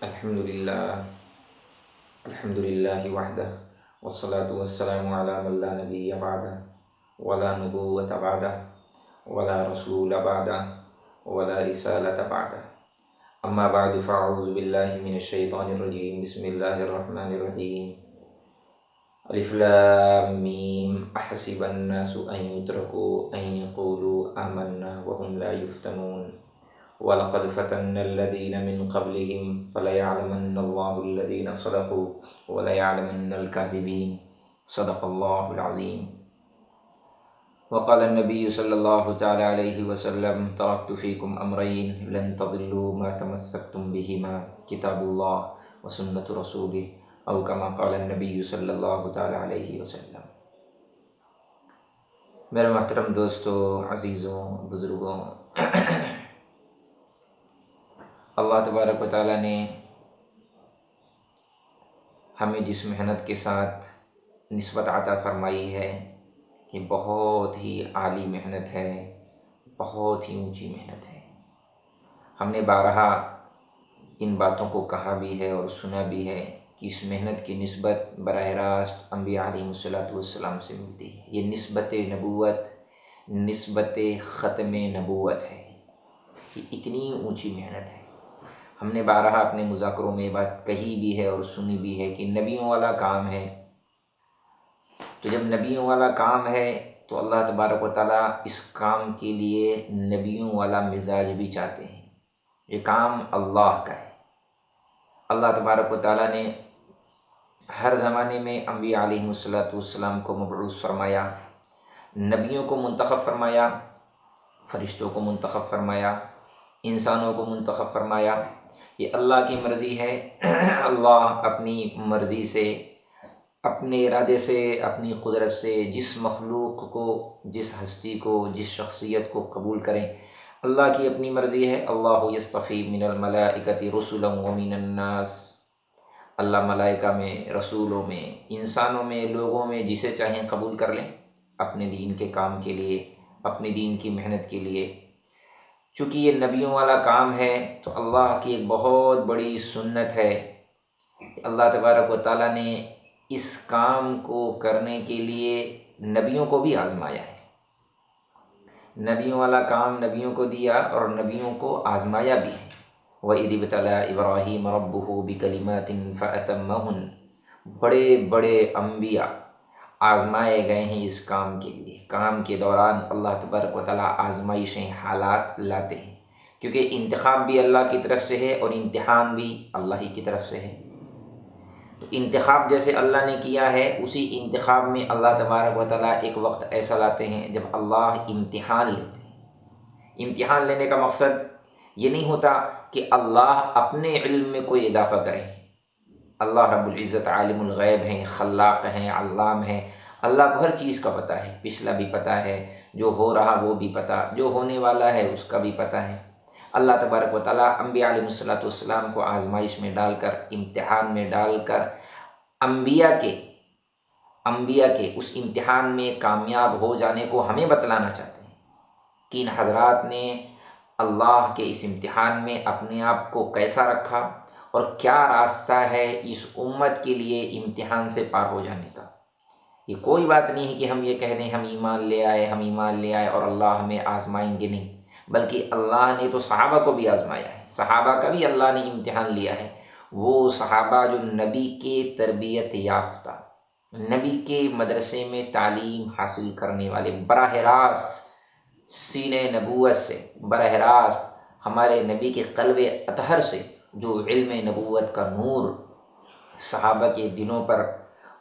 الحمد لله الحمد لله وحده والصلاة والسلام على من لا نبي بعده ولا نبوة بعده ولا رسول بعده ولا رسالة بعده أما بعد فأعوذ بالله من الشيطان الرجيم بسم الله الرحمن الرحيم ألف لام ميم أحسب الناس أن يتركوا أن يقولوا آمنا وهم لا يفتنون وَلَقَدْ فَتَنَّا الَّذِينَ مِنْ قَبْلِهِمْ فَلَيَعْلَمَنَّ اللَّهُ الَّذِينَ صَدَقُوا وَلَيَعْلَمَنَّ الْكَاذِبِينَ صدق الله العظيم. وقال النبي صلى الله تعالى عليه وسلم تركت فيكم أمرين لن تضلوا ما تمسكتم بهما كتاب الله وسنة رسوله أو كما قال النبي صلی اللہ تعالی علیہ وسلم. میرے محترم دوستو، عزیزوں، بزرگوں، اللہ تبارک و تعالیٰ نے ہمیں جس محنت کے ساتھ نسبت عطا فرمائی ہے کہ بہت ہی عالی محنت ہے، بہت ہی اونچی محنت ہے. ہم نے بارہا ان باتوں کو کہا بھی ہے اور سنا بھی ہے کہ اس محنت کی نسبت براہ راست انبیاء علیہ السلام سے ملتی ہے. یہ نسبت نبوت، نسبت ختم نبوت ہے. یہ اتنی اونچی محنت ہے. ہم نے بارہا اپنے مذاکروں میں بات کہی بھی ہے اور سنی بھی ہے کہ نبیوں والا کام ہے. تو جب نبیوں والا کام ہے تو اللہ تبارک و تعالیٰ اس کام کے لیے نبیوں والا مزاج بھی چاہتے ہیں. یہ کام اللہ کا ہے. اللہ تبارک و تعالیٰ نے ہر زمانے میں انبیاء علیہ السلام کو مبعوث فرمایا، نبیوں کو منتخب فرمایا، فرشتوں کو منتخب فرمایا، انسانوں کو منتخب فرمایا. یہ اللہ کی مرضی ہے. اللہ اپنی مرضی سے، اپنے ارادے سے، اپنی قدرت سے جس مخلوق کو، جس ہستی کو، جس شخصیت کو قبول کریں، اللہ کی اپنی مرضی ہے. اللہ یصطفی من الملائکۃ رسلا ومن الناس. اللہ ملائکہ میں، رسولوں میں، انسانوں میں، لوگوں میں جسے چاہیں قبول کر لیں اپنے دین کے کام کے لیے، اپنے دین کی محنت کے لیے. چونکہ یہ نبیوں والا کام ہے تو اللہ کی ایک بہت بڑی سنت ہے کہ اللہ تبارک و تعالیٰ نے اس کام کو کرنے کے لیے نبیوں کو بھی آزمایا ہے. نبیوں والا کام نبیوں کو دیا اور نبیوں کو آزمایا بھی ہے. وَإِذِ ابْتَلَىٰ إِبْرَاهِيمَ رَبُّهُ بِكَلِمَاتٍ فَأَتَمَّهُنَّ. بڑے بڑے انبیاء آزمائے گئے ہیں اس کام کے لیے. کام کے دوران اللہ تبارک و تعالیٰ آزمائشیں، حالات لاتے ہیں، کیونکہ انتخاب بھی اللہ کی طرف سے ہے اور امتحان بھی اللہ ہی کی طرف سے ہے. تو انتخاب جیسے اللہ نے کیا ہے، اسی انتخاب میں اللہ تبارک و تعالیٰ ایک وقت ایسا لاتے ہیں جب اللہ امتحان لیتے ہیں. امتحان لینے کا مقصد یہ نہیں ہوتا کہ اللہ اپنے علم میں کوئی اضافہ کرے. اللہ رب العزت عالم الغیب ہیں، خلاق ہیں، علام ہیں. اللہ کو ہر چیز کا پتہ ہے. پچھلا بھی پتہ ہے، جو ہو رہا وہ بھی پتہ، جو ہونے والا ہے اس کا بھی پتہ ہے. اللہ تبارک و تعالیٰ انبیاء علیہ السلام کو آزمائش میں ڈال کر، امتحان میں ڈال کر انبیاء کے اس امتحان میں کامیاب ہو جانے کو ہمیں بتلانا چاہتے ہیں کہ ان حضرات نے اللہ کے اس امتحان میں اپنے آپ کو کیسا رکھا اور کیا راستہ ہے اس امت کے لیے امتحان سے پار ہو جانے کا. یہ کوئی بات نہیں ہے کہ ہم یہ کہہ دیں ہم ایمان لے آئے اور اللہ ہمیں آزمائیں گے. نہیں، بلکہ اللہ نے تو صحابہ کو بھی آزمایا ہے. صحابہ کا بھی اللہ نے امتحان لیا ہے. وہ صحابہ جو نبی کے تربیت یافتہ، نبی کے مدرسے میں تعلیم حاصل کرنے والے، براہ راست سینہ نبوت سے، براہ راست ہمارے نبی کے قلب اطہر سے جو علم نبوت کا نور صحابہ کے دلوں پر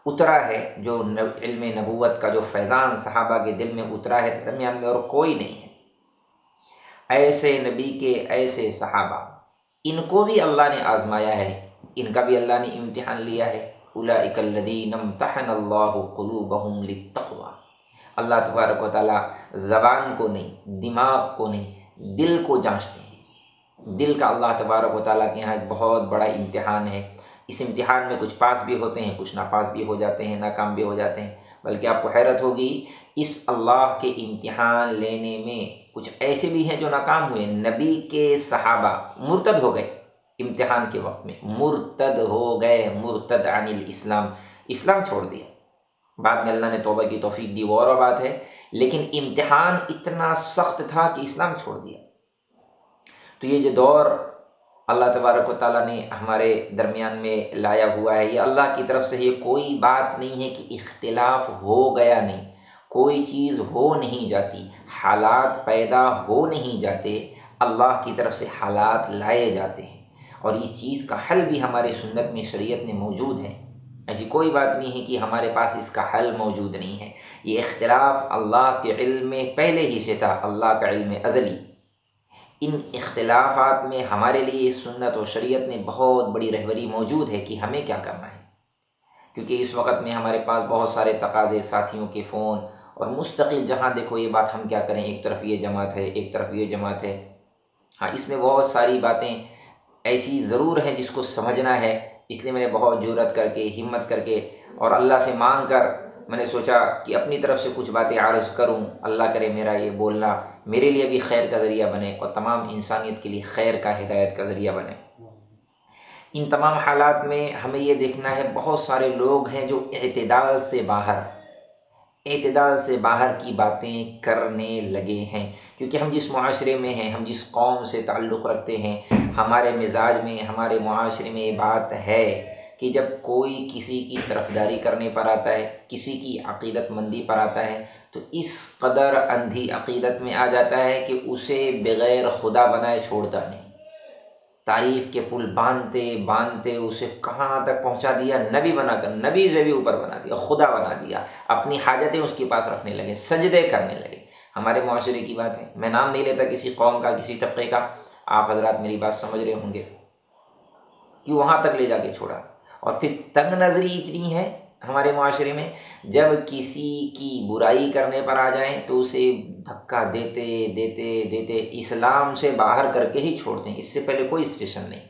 اترا ہے، جو علم نبوت کا جو فیضان صحابہ کے دل میں اترا ہے، درمیان میں اور کوئی نہیں ہے. ایسے نبی کے ایسے صحابہ، ان کو بھی اللہ نے آزمایا ہے، ان کا بھی اللہ نے امتحان لیا ہے. اولئک الذین امتحن اللہ قلوبہم للتقوی. اللہ تبارک و تعالیٰ زبان کو نہیں، دماغ کو نہیں، دل کو جانچتے ہیں. دل کا اللہ تبارک و تعالیٰ کے یہاں ایک بہت بڑا امتحان ہے. اس امتحان میں کچھ پاس بھی ہوتے ہیں، کچھ ناپاس بھی ہو جاتے ہیں، ناکام بھی ہو جاتے ہیں. بلکہ آپ کو حیرت ہوگی، اس اللہ کے امتحان لینے میں کچھ ایسے بھی ہیں جو ناکام ہوئے. نبی کے صحابہ مرتد ہو گئے، امتحان کے وقت میں مرتد ہو گئے، مرتد عن الاسلام، اسلام چھوڑ دیا، بعد میں اللہ نے توبہ کی توفیق دی، وہ اور بات ہے، لیکن امتحان اتنا سخت تھا کہ اسلام چھوڑ دیا۔ تو یہ جو دور اللہ تبارک و تعالیٰ نے ہمارے درمیان میں لایا ہوا ہے، یہ اللہ کی طرف سے، یہ کوئی بات نہیں ہے کہ اختلاف ہو گیا نہیں، کوئی چیز ہو نہیں جاتی، حالات پیدا ہو نہیں جاتے، اللہ کی طرف سے حالات لائے جاتے ہیں، اور اس چیز کا حل بھی ہمارے سنت میں، شریعت میں موجود ہے۔ ایسی کوئی بات نہیں ہے کہ ہمارے پاس اس کا حل موجود نہیں ہے۔ یہ اختلاف اللہ کے علم میں پہلے ہی سے تھا، اللہ کا علم ازلی۔ ان اختلافات میں ہمارے لیے سنت و شریعت میں بہت بڑی رہبری موجود ہے کہ ہمیں کیا کرنا ہے، کیونکہ اس وقت میں ہمارے پاس بہت سارے تقاضے، ساتھیوں کے فون، اور مستقل جہاں دیکھو یہ بات ہم کیا کریں، ایک طرف یہ جماعت ہے، ایک طرف یہ جماعت ہے۔ ہاں، اس میں بہت ساری باتیں ایسی ضرور ہیں جس کو سمجھنا ہے، اس لیے میں نے بہت جرأت کر کے، ہمت کر کے اور اللہ سے مانگ کر میں نے سوچا کہ اپنی طرف سے کچھ باتیں عرض کروں، اللہ کرے میرا یہ بولنا میرے لیے بھی خیر کا ذریعہ بنے اور تمام انسانیت کے لیے خیر کا، ہدایت کا ذریعہ بنے۔ ان تمام حالات میں ہمیں یہ دیکھنا ہے، بہت سارے لوگ ہیں جو اعتدال سے باہر کی باتیں کرنے لگے ہیں، کیونکہ ہم جس معاشرے میں ہیں، ہم جس قوم سے تعلق رکھتے ہیں، ہمارے مزاج میں، ہمارے معاشرے میں یہ بات ہے کہ جب کوئی کسی کی طرفداری کرنے پر آتا ہے، کسی کی عقیدت مندی پر آتا ہے، تو اس قدر اندھی عقیدت میں آ جاتا ہے کہ اسے بغیر خدا بنائے چھوڑتا نہیں۔ تعریف کے پل باندھتے باندھتے اسے کہاں تک پہنچا دیا، نبی بنا کر، نبی سے بھی اوپر بنا دیا، خدا بنا دیا، اپنی حاجتیں اس کے پاس رکھنے لگے، سجدے کرنے لگے۔ ہمارے معاشرے کی بات ہے، میں نام نہیں لیتا کسی قوم کا، کسی طبقے کا، آپ حضرات میری بات سمجھ رہے ہوں گے کہ وہاں تک لے جا کے چھوڑا۔ اور پھر تنگ نظری اتنی ہے ہمارے معاشرے میں، جب کسی کی برائی کرنے پر آ جائیں تو اسے دھکا دیتے دیتے دیتے اسلام سے باہر کر کے ہی چھوڑتے ہیں، اس سے پہلے کوئی اسٹیشن نہیں۔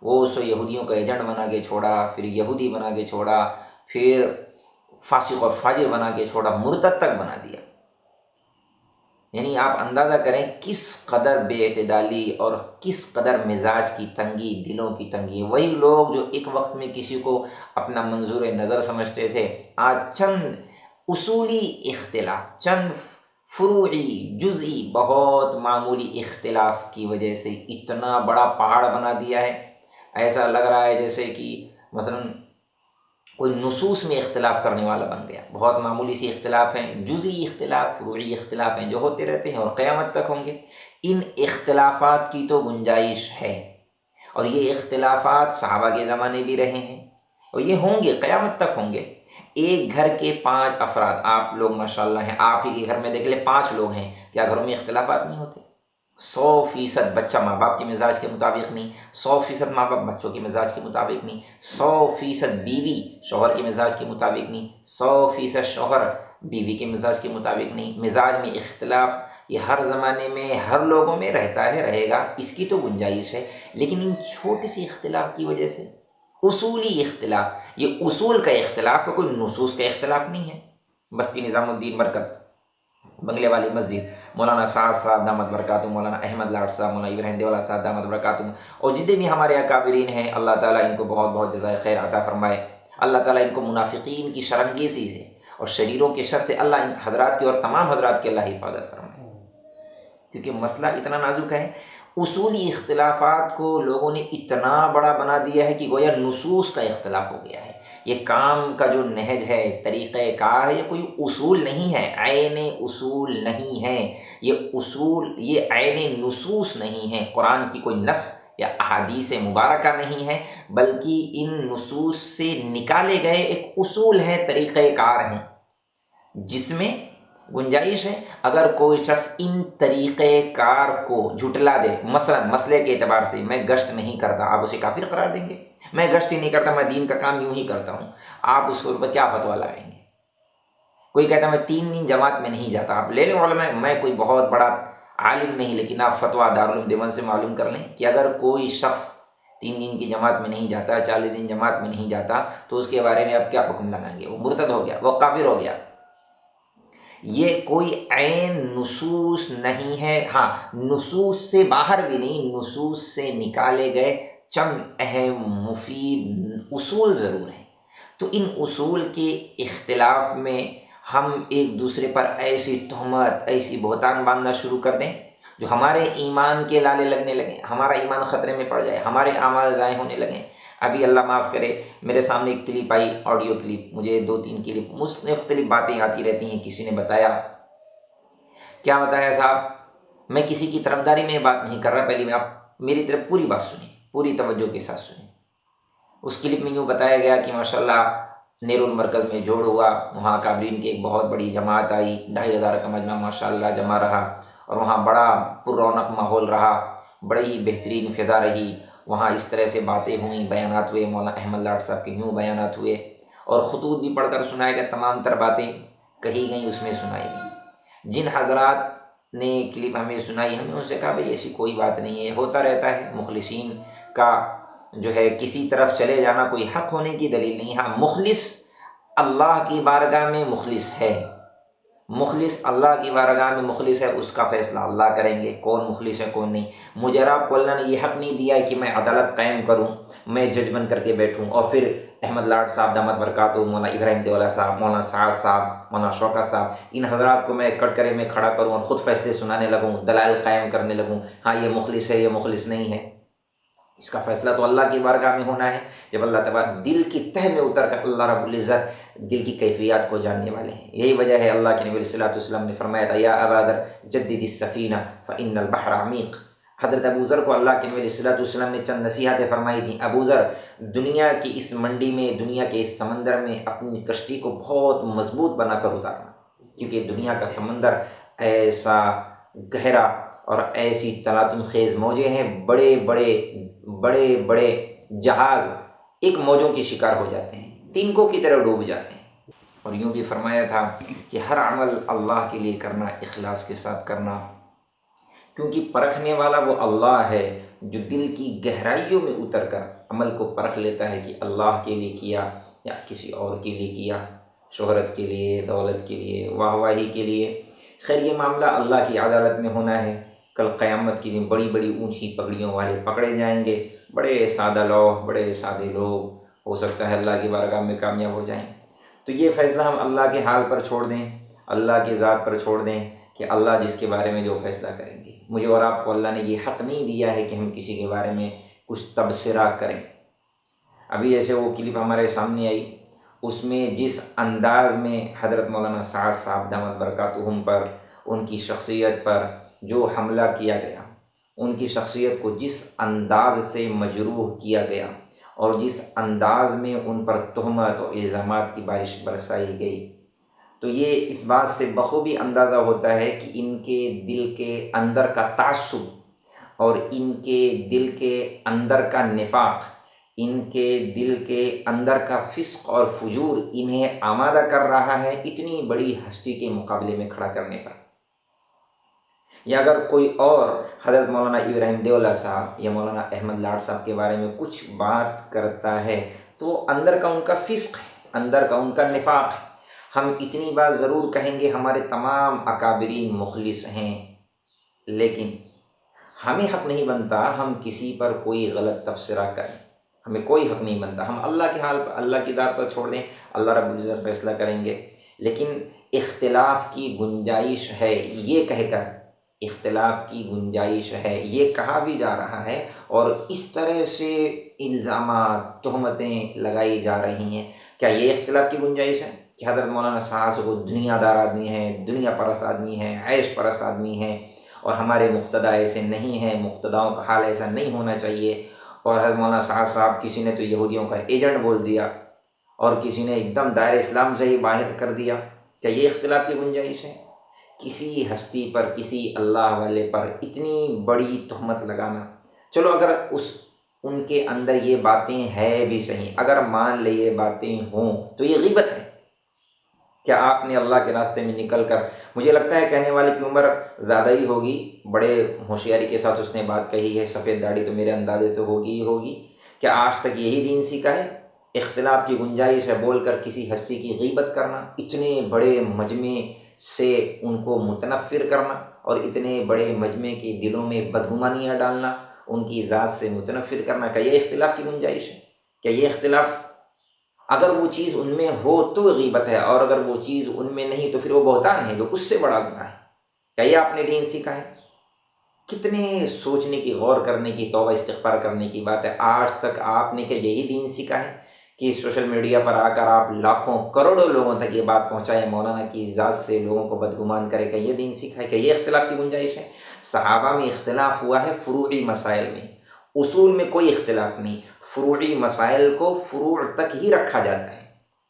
وہ سو یہودیوں کا ایجنٹ بنا کے چھوڑا، پھر یہودی بنا کے چھوڑا، پھر فاسق اور فاجر بنا کے چھوڑا، مرتد تک بنا دیا۔ یعنی آپ اندازہ کریں کس قدر بے اعتدالی اور کس قدر مزاج کی تنگی، دلوں کی تنگی۔ وہی لوگ جو ایک وقت میں کسی کو اپنا منظور نظر سمجھتے تھے، آج چند اصولی اختلاف، چند فروعی، جزئی، بہت معمولی اختلاف کی وجہ سے اتنا بڑا پہاڑ بنا دیا ہے۔ ایسا لگ رہا ہے جیسے کہ مثلاً کوئی نصوص میں اختلاف کرنے والا بن گیا۔ بہت معمولی سی اختلاف ہیں، جزئی اختلاف، فروعی اختلاف ہیں جو ہوتے رہتے ہیں اور قیامت تک ہوں گے۔ ان اختلافات کی تو گنجائش ہے، اور یہ اختلافات صحابہ کے زمانے بھی رہے ہیں اور یہ ہوں گے، قیامت تک ہوں گے۔ ایک گھر کے 5 افراد، آپ لوگ ماشاءاللہ ہیں، آپ ہی کے گھر میں دیکھ لیں 5 لوگ ہیں، کیا گھروں میں اختلافات نہیں ہوتے؟ 100% بچہ ماں باپ کے مزاج کے مطابق نہیں، 100% ماں باپ بچوں کے مزاج کے مطابق نہیں، 100% بیوی شوہر کے مزاج کے مطابق نہیں، 100% شوہر بیوی کے مزاج کے مطابق نہیں۔ مزاج میں اختلاف یہ ہر زمانے میں، ہر لوگوں میں رہتا ہے، رہے گا، اس کی تو گنجائش ہے، لیکن ان چھوٹی سی اختلاف کی وجہ سے اصولی اختلاف، یہ اصول کا اختلاف کا، کوئی نصوص کا اختلاف نہیں ہے۔ بستی نظام الدین مرکز، بنگلے والی مسجد، مولانا سعد صاحب دامت برکاتہ، مولانا احمد لاٹ صاحب، مولانا ابراہیم دیولا صاحب دامت برکاتہ، اور جتنے بھی ہمارے اکابرین ہیں، اللہ تعالیٰ ان کو بہت بہت جزائے خیر عطا فرمائے۔ اللہ تعالیٰ ان کو منافقین کی شرنگیزی سے اور شریروں کے شر سے اللہ ان حضرات کی اور تمام حضرات کی اللہ حفاظت فرمائے، کیونکہ مسئلہ اتنا نازک ہے۔ اصولی اختلافات کو لوگوں نے اتنا بڑا بنا دیا ہے کہ گویا نصوص کا اختلاف ہو گیا ہے۔ یہ کام کا جو نہج ہے، طریقہ کار ہے، یہ کوئی اصول نہیں ہے، عین اصول نہیں ہے، یہ اصول، یہ عین نصوص نہیں ہے، قرآن کی کوئی نص یا احادیث مبارکہ نہیں ہے، بلکہ ان نصوص سے نکالے گئے ایک اصول ہے، طریقہ کار ہیں، جس میں گنجائش ہے۔ اگر کوئی شخص ان طریقہ کار کو جھٹلا دے، مثلا مسئلے کے اعتبار سے میں گشت نہیں کرتا، آپ اسے کافر قرار دیں گے؟ میں گشت ہی نہیں کرتا، میں دین کا کام یوں ہی کرتا ہوں، آپ اس کے اوپر کیا فتویٰ لگائیں گے؟ کوئی کہتا ہے میں 3 دن جماعت میں نہیں جاتا، آپ لے لیں علماء، میں کوئی بہت بڑا عالم نہیں، لیکن آپ فتویٰ دارالعلوم دیوبند سے معلوم کر لیں کہ اگر کوئی شخص 3 دن کی جماعت میں نہیں جاتا، 40 دن جماعت میں نہیں جاتا، تو اس کے بارے میں آپ کیا حکم لگائیں گے؟ وہ مرتد ہو گیا، وہ کافر ہو گیا۔ یہ کوئی عین نصوص نہیں ہے، ہاں نصوص سے باہر بھی نہیں، نصوص سے نکالے گئے چند اہم مفید اصول ضرور ہیں۔ تو ان اصول کے اختلاف میں ہم ایک دوسرے پر ایسی تہمت، ایسی بہتان باندھنا شروع کر دیں جو ہمارے ایمان کے لالے لگنے لگیں، ہمارا ایمان خطرے میں پڑ جائے، ہمارے اعمال ضائع ہونے لگیں۔ ابھی اللہ معاف کرے، میرے سامنے ایک کلپ آئی، آڈیو کلپ، مجھے 2-3 کلپ مختلف باتیں آتی رہتی ہیں۔ کسی نے بتایا، کیا بتایا صاحب، میں کسی کی طرفداری میں بات نہیں کر رہا، پہلے میں آپ میری طرف پوری بات سنیں، پوری توجہ کے ساتھ سنیں۔ اس کلپ میں یوں بتایا گیا کہ ماشاءاللہ نیرو المرکز میں جوڑ ہوا، وہاں کابرین کی ایک بہت بڑی جماعت آئی، 2500 کا مجمع ماشاءاللہ جمع رہا، اور وہاں بڑا پر رونق ماحول رہا، بڑی ہی بہترین فضا رہی۔ وہاں اس طرح سے باتیں ہوئیں، بیانات ہوئے، مولانا احمد لاٹ صاحب کے یوں بیانات ہوئے، اور خطوط بھی پڑھ کر سنائے گئے، تمام تر باتیں کہی گئیں اس میں سنائی گئیں۔ جن حضرات نے کلپ ہمیں سنائی، ہم نے ان سے کہا بھئی ایسی کوئی بات نہیں ہے، ہوتا رہتا ہے، مخلصین کا جو ہے کسی طرف چلے جانا کوئی حق ہونے کی دلیل نہیں۔ ہاں، مخلص اللہ کی بارگاہ میں مخلص ہے، مخلص اللہ کی بارگاہ میں مخلص ہے، اس کا فیصلہ اللہ کریں گے، کون مخلص ہے کون نہیں۔ مجھے اور آپ کو اللہ نے یہ حق نہیں دیا ہے کہ میں عدالت قائم کروں، میں جج بن کر کے بیٹھوں، اور پھر احمد لاٹ صاحب دامت برکاتہ، مولانا ابراہیم دیولا صاحب، مولانا سعد صاحب، مولانا شوکت صاحب، ان حضرات کو میں کٹکرے میں کھڑا کروں اور خود فیصلے سنانے لگوں، دلائل قائم کرنے لگوں، ہاں یہ مخلص ہے، یہ مخلص نہیں ہے۔ اس کا فیصلہ تو اللہ کی بارگاہ میں ہونا ہے، جب اللہ تبارک دل کی تہ میں اتر کر اللہ رب العزت دل کی کیفیات کو جاننے والے ہیں۔ یہی وجہ ہے اللہ کے نبی صلی اللہ علیہ وسلم نے فرمایا تھا، یا ابا ذر جدد السفینہ فإن البحر عمیق۔ حضرت ابو ذر کو اللہ کے نبی صلی اللہ علیہ وسلم نے چند نصیحتیں فرمائی تھیں، ابو ذر دنیا کی اس منڈی میں، دنیا کے اس سمندر میں اپنی کشتی کو بہت مضبوط بنا کر اتارنا، کیونکہ دنیا کا سمندر ایسا گہرا اور ایسی تلاطم خیز موجیں ہیں، بڑے بڑے جہاز ایک موجوں کی شکار ہو جاتے ہیں، تینکوں کی طرح ڈوب جاتے ہیں۔ اور یوں بھی فرمایا تھا کہ ہر عمل اللہ کے لیے کرنا، اخلاص کے ساتھ کرنا، کیونکہ پرکھنے والا وہ اللہ ہے جو دل کی گہرائیوں میں اتر کر عمل کو پرکھ لیتا ہے کہ اللہ کے لیے کیا یا کسی اور کے لیے کیا، شہرت کے لیے، دولت کے لیے، واہ واہی کے لیے۔ خیر، یہ معاملہ اللہ کی عدالت میں ہونا ہے۔ کل قیامت کے دن بڑی بڑی اونچی پگڑیوں والے پکڑے جائیں گے، بڑے سادہ لوگ، بڑے سادے لوگ ہو سکتا ہے اللہ کی بارگاہ میں کامیاب ہو جائیں۔ تو یہ فیصلہ ہم اللہ کے حال پر چھوڑ دیں، اللہ کی ذات پر چھوڑ دیں کہ اللہ جس کے بارے میں جو فیصلہ کریں گے۔ مجھے اور آپ کو اللہ نے یہ حق نہیں دیا ہے کہ ہم کسی کے بارے میں کچھ تبصرہ کریں۔ ابھی جیسے وہ کلپ ہمارے سامنے آئی، اس میں جس انداز میں حضرت مولانا سعد صاحب دامت برکاتہم پر، ان کی شخصیت پر جو حملہ کیا گیا، ان کی شخصیت کو جس انداز سے مجروح کیا گیا اور جس انداز میں ان پر تہمت اور الزامات کی بارش برسائی گئی، تو یہ اس بات سے بخوبی اندازہ ہوتا ہے کہ ان کے دل کے اندر کا تعصب اور ان کے دل کے اندر کا نفاق، ان کے دل کے اندر کا فسق اور فجور انہیں آمادہ کر رہا ہے اتنی بڑی ہستی کے مقابلے میں کھڑا کرنے پر۔ یا اگر کوئی اور حضرت مولانا ابراہیم دیولا صاحب یا مولانا احمد لاٹ صاحب کے بارے میں کچھ بات کرتا ہے تو اندر کا ان کا فسق ہے، اندر کا ان کا نفاق ہے۔ ہم اتنی بات ضرور کہیں گے ہمارے تمام اکابرین مخلص ہیں، لیکن ہمیں حق نہیں بنتا ہم کسی پر کوئی غلط تبصرہ کریں، ہمیں کوئی حق نہیں بنتا۔ ہم اللہ کے حال پر، اللہ کی ذات پر چھوڑ دیں، اللہ رب العزت فیصلہ کریں گے۔ لیکن اختلاف کی گنجائش ہے، یہ کہہ کر اختلاف کی گنجائش ہے، یہ کہا بھی جا رہا ہے، اور اس طرح سے الزامات، تہمتیں لگائی جا رہی ہیں۔ کیا یہ اختلاف کی گنجائش ہے کہ حضرت مولانا صاحب کو دنیا دار آدمی ہیں، دنیا پرست آدمی ہیں، عیش پرست آدمی ہیں، اور ہمارے مقتدیٰ ایسے نہیں ہیں، مقتداؤں کا حال ایسا نہیں ہونا چاہیے، اور حضرت مولانا صاحب کسی نے تو یہودیوں کا ایجنٹ بول دیا اور کسی نے ایک دم دائرہ اسلام سے ہی باہر کر دیا؟ کیا یہ اختلاف کی گنجائش ہے؟ کسی ہستی پر، کسی اللہ والے پر اتنی بڑی تہمت لگانا، چلو اگر ان کے اندر یہ باتیں ہے بھی صحیح، اگر مان لے یہ باتیں ہوں تو یہ غیبت ہے۔ کیا آپ نے اللہ کے راستے میں نکل کر، مجھے لگتا ہے کہنے والے کی عمر زیادہ ہی ہوگی، بڑے ہوشیاری کے ساتھ اس نے بات کہی ہے، سفید داڑھی تو میرے اندازے سے ہوگی ہی ہوگی، کیا آج تک یہی دین سیکھا ہے؟ اختلاف کی گنجائش ہے بول کر کسی ہستی کی غیبت کرنا، اتنے بڑے مجمع سے ان کو متنفر کرنا، اور اتنے بڑے مجمع کے دلوں میں بدگمانیاں ڈالنا، ان کی ذات سے متنفر کرنا، کیا یہ اختلاف کی گنجائش ہے؟ کیا یہ اختلاف، اگر وہ چیز ان میں ہو تو غیبت ہے، اور اگر وہ چیز ان میں نہیں تو پھر وہ بہتان ہے جو اس سے بڑا گناہ ہے؟ کیا یہ آپ نے دین سیکھا ہے؟ کتنے سوچنے کی، غور کرنے کی، توبہ استغفار کرنے کی بات ہے۔ آج تک آپ نے کیا یہی دین سیکھا ہے کہ سوشل میڈیا پر آ کر آپ لاکھوں کروڑوں لوگوں تک یہ بات پہنچائیں، مولانا کی ذات سے لوگوں کو بدگمان کرے؟ کہ یہ دین سیکھا ہے؟ کہ یہ اختلاف کی گنجائش ہے؟ صحابہ میں اختلاف ہوا ہے فروعی مسائل میں، اصول میں کوئی اختلاف نہیں، فروعی مسائل کو فروع تک ہی رکھا جاتا ہے۔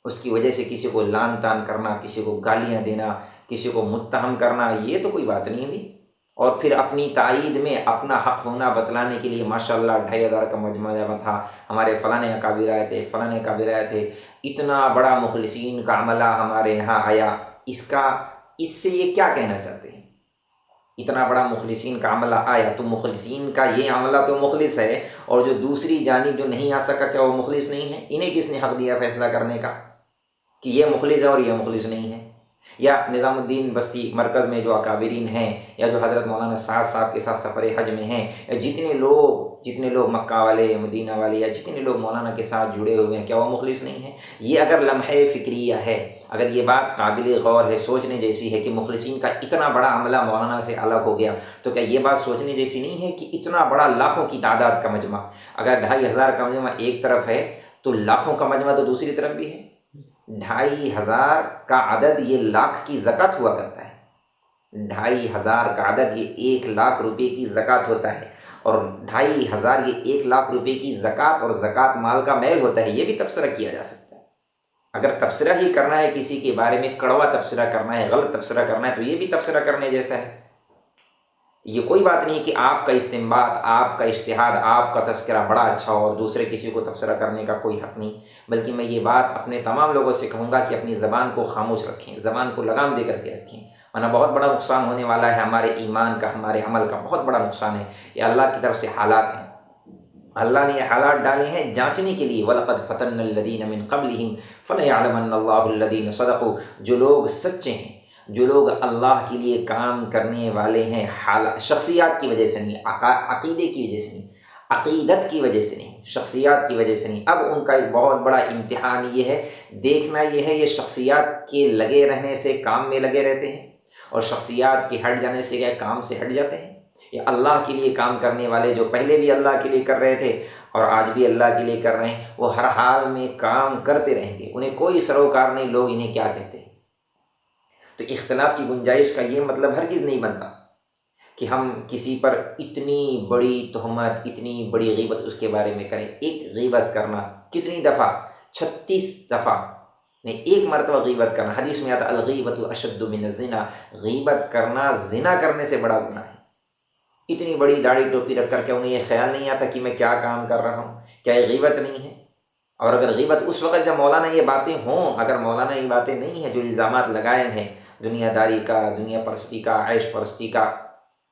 اس کی وجہ سے کسی کو لان تان کرنا، کسی کو گالیاں دینا، کسی کو متہم کرنا، یہ تو کوئی بات نہیں ہوئی۔ اور پھر اپنی تائید میں اپنا حق ہونا بتلانے کے لیے ماشاءاللہ 2500 کا مجمع جمع تھا، ہمارے فلاں اکابر آئے تھے، فلاں اکابر آئے تھے، اتنا بڑا مخلصین کا عملہ ہمارے یہاں آیا، اس سے یہ کیا کہنا چاہتے ہیں؟ اتنا بڑا مخلصین کا عملہ آیا تو مخلصین کا یہ عملہ تو مخلص ہے، اور جو دوسری جانب جو نہیں آ سکا کیا وہ مخلص نہیں ہے؟ انہیں کس نے حق دیا فیصلہ کرنے کا کہ یہ مخلص ہے اور یہ مخلص نہیں ہے؟ یا نظام الدین بستی مرکز میں جو اکابرین ہیں، یا جو حضرت مولانا سعد صاحب کے ساتھ سفر حج میں ہیں، یا جتنے لوگ مکہ والے، مدینہ والے، یا جتنے لوگ مولانا کے ساتھ جڑے ہوئے ہیں، کیا وہ مخلص نہیں ہیں؟ یہ اگر لمحہ فکریہ ہے، اگر یہ بات قابل غور ہے، سوچنے جیسی ہے کہ مخلصین کا اتنا بڑا عملہ مولانا سے الگ ہو گیا، تو کیا یہ بات سوچنے جیسی نہیں ہے کہ اتنا بڑا لاکھوں کی تعداد کا مجمع، اگر 2500 کا مجمع ایک طرف ہے تو لاکھوں کا مجمع تو دوسری طرف بھی ہے۔ 2500 کا عدد یہ لاکھ کی زکوٰۃ ہوا کرتا ہے، 2500 کا عدد یہ 1,00,000 روپے کی زکوٰۃ ہوتا ہے، اور 2500 یہ 1,00,000 روپے کی زکوٰۃ اور زکوٰۃ مال کا میل ہوتا ہے۔ یہ بھی تبصرہ کیا جا سکتا ہے۔ اگر تبصرہ ہی کرنا ہے، کسی کے بارے میں کڑوا تبصرہ کرنا ہے، غلط تبصرہ کرنا ہے، تو یہ بھی تبصرہ کرنے جیسا ہے۔ یہ کوئی بات نہیں کہ آپ کا استنباط، آپ کا اجتہاد، آپ کا تذکرہ بڑا اچھا ہو اور دوسرے کسی کو تبصرہ کرنے کا کوئی حق نہیں، بلکہ میں یہ بات اپنے تمام لوگوں سے کہوں گا کہ اپنی زبان کو خاموش رکھیں، زبان کو لگام دے کر کے رکھیں، ورنہ بہت بڑا نقصان ہونے والا ہے، ہمارے ایمان کا، ہمارے عمل کا بہت بڑا نقصان ہے۔ یہ اللہ کی طرف سے حالات ہیں، اللہ نے یہ حالات ڈالے ہیں جانچنے کے لیے۔ وَلَقَدْ فَتَنَّا الَّذِينَ مِن قَبْلِهِمْ فَلَيَعْلَمَنَّ اللَّهُ الَّذِينَ صَدَقُوا، جو لوگ سچے ہیں، جو لوگ اللہ کے لیے کام کرنے والے ہیں، شخصیات کی وجہ سے نہیں، عقیدے کی وجہ سے نہیں، عقیدت کی وجہ سے نہیں، شخصیات کی وجہ سے نہیں۔ اب ان کا ایک بہت بڑا امتحان یہ ہے، دیکھنا یہ ہے، یہ شخصیات کے لگے رہنے سے کام میں لگے رہتے ہیں، اور شخصیات کے ہٹ جانے سے کیا کام سے ہٹ جاتے ہیں؟ یہ اللہ کے لیے کام کرنے والے جو پہلے بھی اللہ کے لیے کر رہے تھے اور آج بھی اللہ کے لیے کر رہے ہیں، وہ ہر حال میں کام کرتے رہیں گے، انہیں کوئی سروکار نہیں لوگ انہیں کیا کہتے ہیں۔ تو اختلاف کی گنجائش کا یہ مطلب ہرگز نہیں بنتا کہ ہم کسی پر اتنی بڑی تہمت، اتنی بڑی غیبت اس کے بارے میں کریں۔ ایک غیبت کرنا کتنی دفعہ؟ 36 دفعہ نہیں، ایک مرتبہ غیبت کرنا، حدیث میں آتا الغیبۃ اشد من الزنا، غیبت کرنا زنا کرنے سے بڑا گناہ ہے۔ اتنی بڑی داڑھی ٹوپی رکھ کر کے انہیں یہ خیال نہیں آتا کہ میں کیا کام کر رہا ہوں؟ کیا یہ غیبت نہیں ہے؟ اور اگر غیبت اس وقت جب مولانا یہ باتیں ہوں، اگر مولانا یہ باتیں نہیں ہیں جو الزامات لگائے ہیں دنیا داری کا، دنیا پرستی کا، عیش پرستی کا،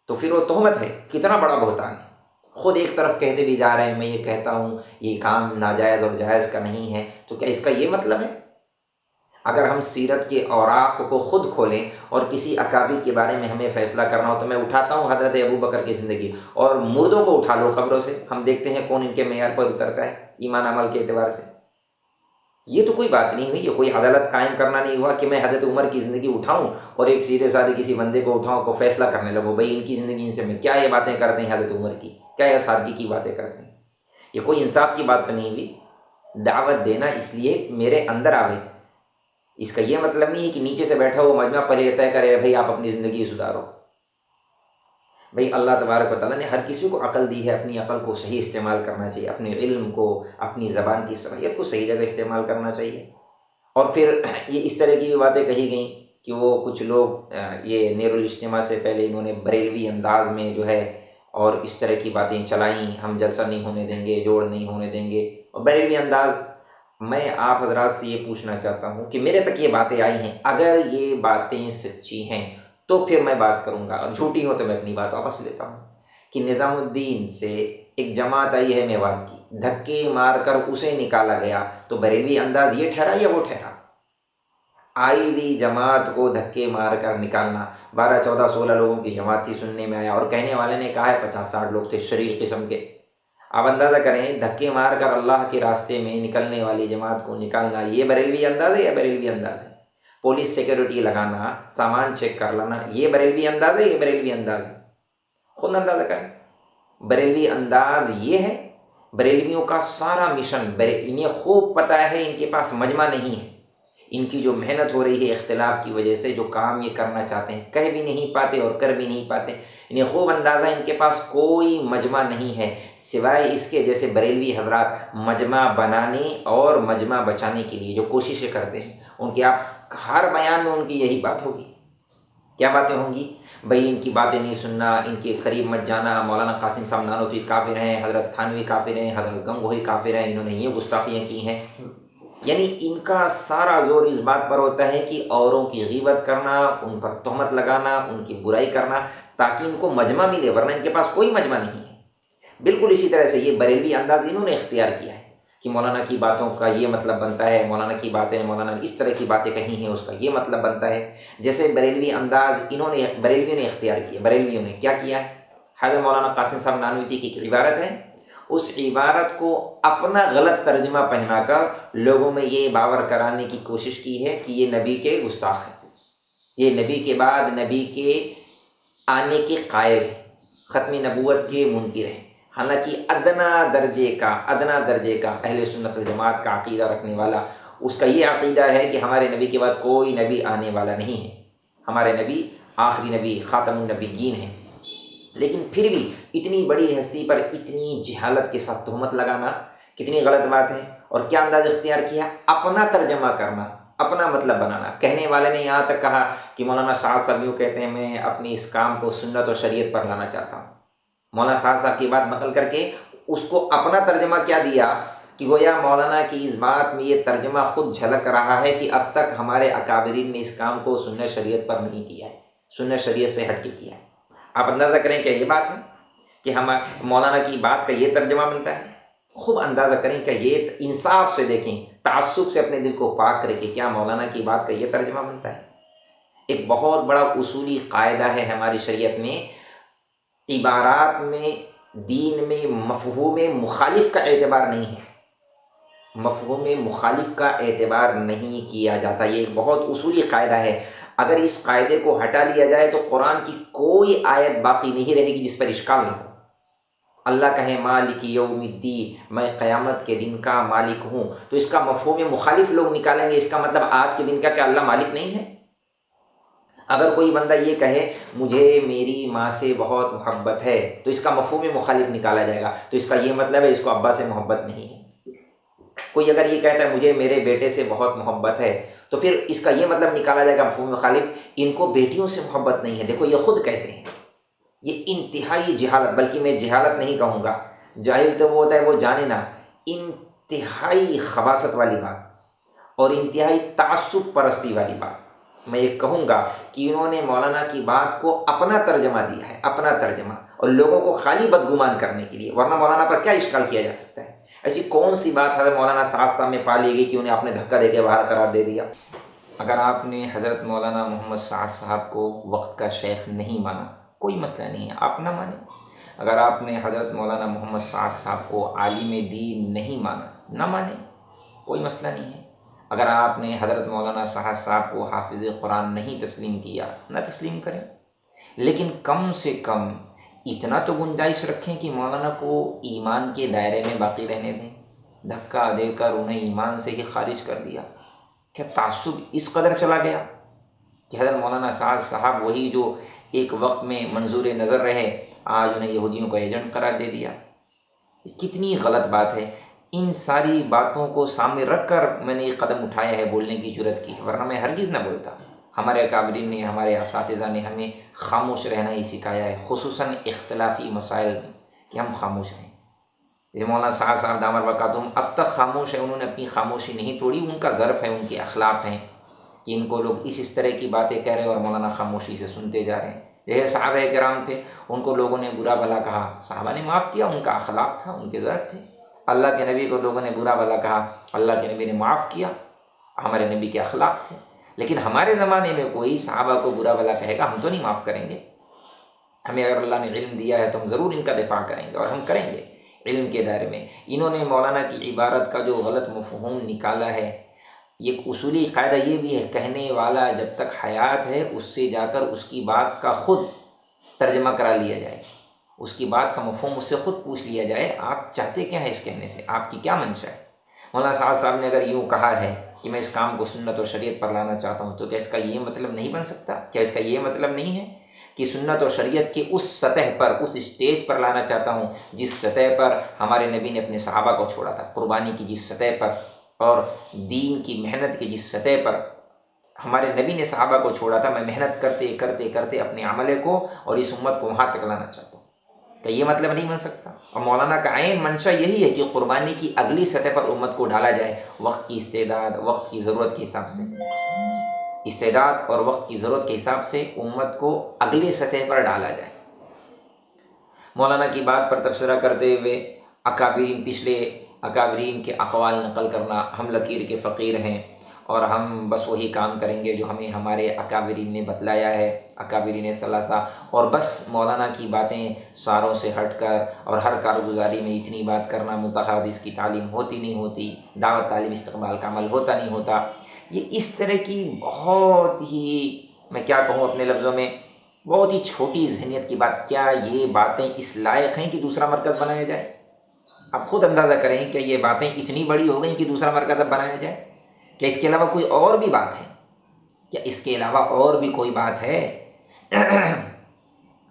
تو پھر وہ تہمت ہے، کتنا بڑا بہتان ہے۔ خود ایک طرف کہتے بھی جا رہے ہیں میں یہ کہتا ہوں یہ کام ناجائز اور جائز کا نہیں ہے، تو کیا اس کا یہ مطلب ہے؟ اگر ہم سیرت کے اوراق کو خود کھولیں اور کسی اکابر کے بارے میں ہمیں فیصلہ کرنا ہو، تو میں اٹھاتا ہوں حضرت ابو بکر کی زندگی، اور مردوں کو اٹھا لو قبروں سے، ہم دیکھتے ہیں کون ان کے معیار پر اترتا ہے ایمان عمل کے اعتبار سے۔ یہ تو کوئی بات نہیں ہوئی، یہ کوئی عدالت قائم کرنا نہیں ہوا کہ میں حضرت عمر کی زندگی اٹھاؤں اور ایک سیدھے سادے کسی بندے کو اٹھاؤں کو فیصلہ کرنے لگو بھائی ان کی زندگی ان سے میں کیا یہ باتیں کرتے ہیں حضرت عمر کی، کیا یہ سادگی کی باتیں کرتے ہیں۔ یہ کوئی انصاف کی بات تو نہیں ہوئی۔ دعوت دینا اس لیے میرے اندر آوے، اس کا یہ مطلب نہیں ہے کہ نیچے سے بیٹھا ہو مجمع پہلے یہ طے کرے بھائی آپ اپنی زندگی سدھارو۔ بھائی اللہ تبارک و تعالیٰ نے ہر کسی کو عقل دی ہے، اپنی عقل کو صحیح استعمال کرنا چاہیے، اپنے علم کو، اپنی زبان کی صلاحیت کو صحیح جگہ استعمال کرنا چاہیے۔ اور پھر یہ اس طرح کی بھی باتیں کہی گئیں کہ وہ کچھ لوگ یہ نیر الاجتماع سے پہلے انہوں نے بریلوی انداز میں جو ہے اور اس طرح کی باتیں چلائیں، ہم جلسہ نہیں ہونے دیں گے، جوڑ نہیں ہونے دیں گے، اور بریلوی انداز۔ میں آپ حضرات سے یہ پوچھنا چاہتا ہوں کہ میرے تک یہ باتیں آئی ہیں، اگر یہ باتیں سچی ہیں تو پھر میں بات کروں گا، اور جھوٹی ہو تو میں اپنی بات واپس لیتا ہوں۔ کہ نظام الدین سے ایک جماعت آئی ہے میوات کی، دھکے مار کر اسے نکالا گیا، تو بریلوی انداز یہ ٹھہرا یا وہ ٹھہرا؟ آئی ہوئی جماعت کو دھکے مار کر نکالنا. 12 14 16 لوگوں کی جماعت تھی سننے میں آیا، اور کہنے والے نے کہا ہے 50 60 لوگ تھے شریر قسم کے. آپ اندازہ کریں دھکے مار کر اللہ کے راستے میں نکلنے والی جماعت کو نکالنا، یہ بریلوی انداز ہے یا بریلوی انداز ہے؟ پولیس سیکورٹی لگانا، سامان چیک کر لینا، یہ بریلوی انداز ہے، یہ بریلوی انداز ہے؟ خود اندازہ کریں. بریلوی انداز یہ ہے. بریلویوں کا سارا مشن، انہیں خوب پتہ ہے ان کے پاس مجمع نہیں ہے. ان کی جو محنت ہو رہی ہے اختلاف کی وجہ سے، جو کام یہ کرنا چاہتے ہیں کہہ بھی نہیں پاتے اور کر بھی نہیں پاتے. انہیں خوب اندازہ ان کے پاس کوئی مجمع نہیں ہے سوائے اس کے جیسے بریلوی حضرات مجمع بنانے اور مجمع بچانے کے لیے جو کوششیں کرتے ہیں. ان کے آپ ہر بیان میں ان کی یہی بات ہوگی. کیا باتیں ہوں گی؟ بھئی ان کی باتیں نہیں سننا، ان کے قریب مت جانا، مولانا قاسم صاحب نانوتوی کافر ہیں، حضرت تھانوی کافر ہیں، حضرت گنگوہی کافر ہیں، انہوں نے یہ گستاخیاں کی ہیں. یعنی ان کا سارا زور اس بات پر ہوتا ہے کہ اوروں کی غیبت کرنا، ان پر تہمت لگانا، ان کی برائی کرنا، تاکہ ان کو مجمع ملے، ورنہ ان کے پاس کوئی مجمع نہیں ہے. بالکل اسی طرح سے یہ بریلوی انداز انہوں نے اختیار کیا ہے کہ مولانا کی باتوں کا یہ مطلب بنتا ہے، مولانا کی باتیں، مولانا نے اس طرح کی باتیں کہی ہیں، اس کا یہ مطلب بنتا ہے. جیسے بریلوی انداز بریلویوں نے اختیار کیا. بریلویوں نے کیا کیا ہے؟ حضرت مولانا قاسم صاحب نانوتی کی ایک عبارت ہے، اس عبارت کو اپنا غلط ترجمہ پہنا کر لوگوں میں یہ باور کرانے کی کوشش کی ہے کہ یہ نبی کے گستاخ ہیں، یہ نبی کے بعد نبی کے آنے کے قائل ہیں، ختم نبوت کے منکر ہیں. حالانکہ ادنا درجے کا اہل سنت والجماعت کا عقیدہ رکھنے والا، اس کا یہ عقیدہ ہے کہ ہمارے نبی کے بعد کوئی نبی آنے والا نہیں ہے، ہمارے نبی آخری نبی خاتم النبیین ہیں. لیکن پھر بھی اتنی بڑی ہستی پر اتنی جہالت کے ساتھ تہمت لگانا کتنی غلط بات ہے. اور کیا انداز اختیار کیا؟ اپنا ترجمہ کرنا، اپنا مطلب بنانا. کہنے والے نے یہاں تک کہا کہ مولانا سعد صاحب یوں کہتے ہیں، میں اپنی اس کام کو سنت اور شریعت پر لانا چاہتا ہوں. مولانا سعد صاحب کی بات نقل کر کے اس کو اپنا ترجمہ کیا دیا کہ گویا مولانا کی اس بات میں یہ ترجمہ خود جھلک رہا ہے کہ اب تک ہمارے اکابرین نے اس کام کو سنت شریعت پر نہیں کیا ہے، سنت شریعت سے ہٹ کے کیا ہے. آپ اندازہ کریں کہ یہ بات ہے کہ ہم مولانا کی بات کا یہ ترجمہ بنتا ہے. خوب اندازہ کریں کہ یہ انصاف سے دیکھیں، تعصب سے اپنے دل کو پاک کریں کہ کیا مولانا کی بات کا یہ ترجمہ بنتا ہے. ایک بہت بڑا اصولی قاعدہ ہے ہماری شریعت میں، عبارات میں دین میں مفہوم مخالف کا اعتبار نہیں ہے، مفہوم مخالف کا اعتبار نہیں کیا جاتا. یہ ایک بہت اصولی قاعدہ ہے. اگر اس قاعدے کو ہٹا لیا جائے تو قرآن کی کوئی آیت باقی نہیں رہے گی جس پر اشکال نہ ہو. اللہ کہے مالک یوم الدین، میں قیامت کے دن کا مالک ہوں، تو اس کا مفہوم مخالف لوگ نکالیں گے، اس کا مطلب آج کے دن کا کیا اللہ مالک نہیں ہے؟ اگر کوئی بندہ یہ کہے مجھے میری ماں سے بہت محبت ہے، تو اس کا مفہوم مخالف نکالا جائے گا، تو اس کا یہ مطلب ہے اس کو ابا سے محبت نہیں ہے. کوئی اگر یہ کہتا ہے مجھے میرے بیٹے سے بہت محبت ہے، تو پھر اس کا یہ مطلب نکالا جائے گا مفہوم مخالف ان کو بیٹیوں سے محبت نہیں ہے. دیکھو یہ خود کہتے ہیں. یہ انتہائی جہالت، بلکہ میں جہالت نہیں کہوں گا، جاہل تو وہ ہوتا ہے وہ جانے نہ، انتہائی خباثت والی بات اور انتہائی تعصب پرستی والی بات. میں یہ کہوں گا کہ انہوں نے مولانا کی بات کو اپنا ترجمہ دیا ہے، اپنا ترجمہ، اور لوگوں کو خالی بدگمان کرنے کے لیے، ورنہ مولانا پر کیا اشکال کیا جا سکتا ہے؟ ایسی کون سی بات حضرت مولانا سعد صاحب میں پا لی گئی کہ انہیں آپ نے دھکا دے کے باہر قرار دے دیا؟ اگر آپ نے حضرت مولانا محمد سعد صاحب کو وقت کا شیخ نہیں مانا، کوئی مسئلہ نہیں ہے، آپ نہ مانیں. اگر آپ نے حضرت مولانا محمد سعد صاحب کو عالم دین نہیں مانا، نہ مانیں، کوئی مسئلہ نہیں ہے. اگر آپ نے حضرت مولانا سعد صاحب کو حافظ قرآن نہیں تسلیم کیا، نہ تسلیم کریں، لیکن کم سے کم اتنا تو گنجائش رکھیں کہ مولانا کو ایمان کے دائرے میں باقی رہنے دیں. دھکا دے کر انہیں ایمان سے ہی خارج کر دیا. کیا تعصب اس قدر چلا گیا کہ حضرت مولانا سعد صاحب وہی جو ایک وقت میں منظور نظر رہے، آج انہیں یہودیوں کا ایجنٹ قرار دے دیا؟ کتنی غلط بات ہے. ان ساری باتوں کو سامنے رکھ کر میں نے یہ قدم اٹھایا ہے، بولنے کی جرت کی، ورنہ میں ہرگز نہ بولتا. ہمارے اکابرین نے، ہمارے اساتذہ نے ہمیں خاموش رہنا ہی سکھایا ہے، خصوصاً اختلافی مسائل میں، کہ ہم خاموش رہیں. جیسے مولانا سعد صاحب دامت برکاتہم اب تک خاموش ہے، انہوں نے اپنی خاموشی نہیں توڑی. ان کا ظرف ہے، ان کے اخلاق ہیں کہ ان کو لوگ اس طرح کی باتیں کہہ رہے ہیں اور مولانا خاموشی سے سنتے جا رہے ہیں. جیسے صحابہ کرام تھے، ان کو لوگوں نے برا بھلا کہا، صحابہ نے معاف کیا، ان کا اخلاق تھا، ان کے ظرف تھے. اللہ کے نبی کو لوگوں نے برا بھلا کہا، اللہ کے نبی نے معاف کیا، ہمارے نبی کے اخلاق تھے. لیکن ہمارے زمانے میں کوئی صحابہ کو برا بھلا کہے گا ہم تو نہیں معاف کریں گے. ہمیں اگر اللہ نے علم دیا ہے تو ہم ضرور ان کا دفاع کریں گے، اور ہم کریں گے علم کے دائرے میں. انہوں نے مولانا کی عبارت کا جو غلط مفہوم نکالا ہے، ایک اصولی قاعدہ یہ بھی ہے، کہنے والا جب تک حیات ہے اس سے جا کر اس کی بات کا خود ترجمہ کرا لیا جائے، اس کی بات کا مفہوم اس سے خود پوچھ لیا جائے، آپ چاہتے کیا ہیں اس کہنے سے، آپ کی کیا منشا ہے. مولانا سعد صاحب نے اگر یوں کہا ہے کہ میں اس کام کو سنت اور شریعت پر لانا چاہتا ہوں، تو کیا اس کا یہ مطلب نہیں بن سکتا؟ کیا اس کا یہ مطلب نہیں ہے کہ سنت اور شریعت کی اس سطح پر، اس اسٹیج پر لانا چاہتا ہوں جس سطح پر ہمارے نبی نے اپنے صحابہ کو چھوڑا تھا، قربانی کی جس سطح پر اور دین کی محنت کی جس سطح پر ہمارے نبی نے صحابہ کو چھوڑا تھا، میں محنت کرتے کرتے کرتے اپنے عملے کو اور اس امت کو وہاں تک لانا چاہتا ہوں. کہ یہ مطلب نہیں بن سکتا. اور مولانا کا عین منشا یہی ہے کہ قربانی کی اگلی سطح پر امت کو ڈالا جائے، وقت کی استعداد، وقت کی ضرورت کے حساب سے، استعداد اور وقت کی ضرورت کے حساب سے امت کو اگلی سطح پر ڈالا جائے. مولانا کی بات پر تبصرہ کرتے ہوئے اکابرین، پچھلے اکابرین کے اقوال نقل کرنا، ہم لکیر کے فقیر ہیں اور ہم بس وہی کام کریں گے جو ہمیں ہمارے اکابرین نے بتلایا ہے، اکابرین ثلاثہ، اور بس مولانا کی باتیں ساروں سے ہٹ کر اور ہر کارگزاری میں اتنی بات کرنا، منتخب اس کی تعلیم ہوتی نہیں ہوتی، دعوت تعلیم استقبال کا عمل ہوتا نہیں ہوتا. یہ اس طرح کی بہت ہی، میں کیا کہوں اپنے لفظوں میں، بہت ہی چھوٹی ذہنیت کی بات. کیا یہ باتیں اس لائق ہیں کہ دوسرا مرکز بنایا جائے؟ آپ خود اندازہ کریں کہ یہ باتیں اتنی بڑی ہو گئیں کہ دوسرا مرکز اب بنایا جائے. کیا اس کے علاوہ کوئی اور بھی بات ہے؟ کیا اس کے علاوہ اور بھی کوئی بات ہے؟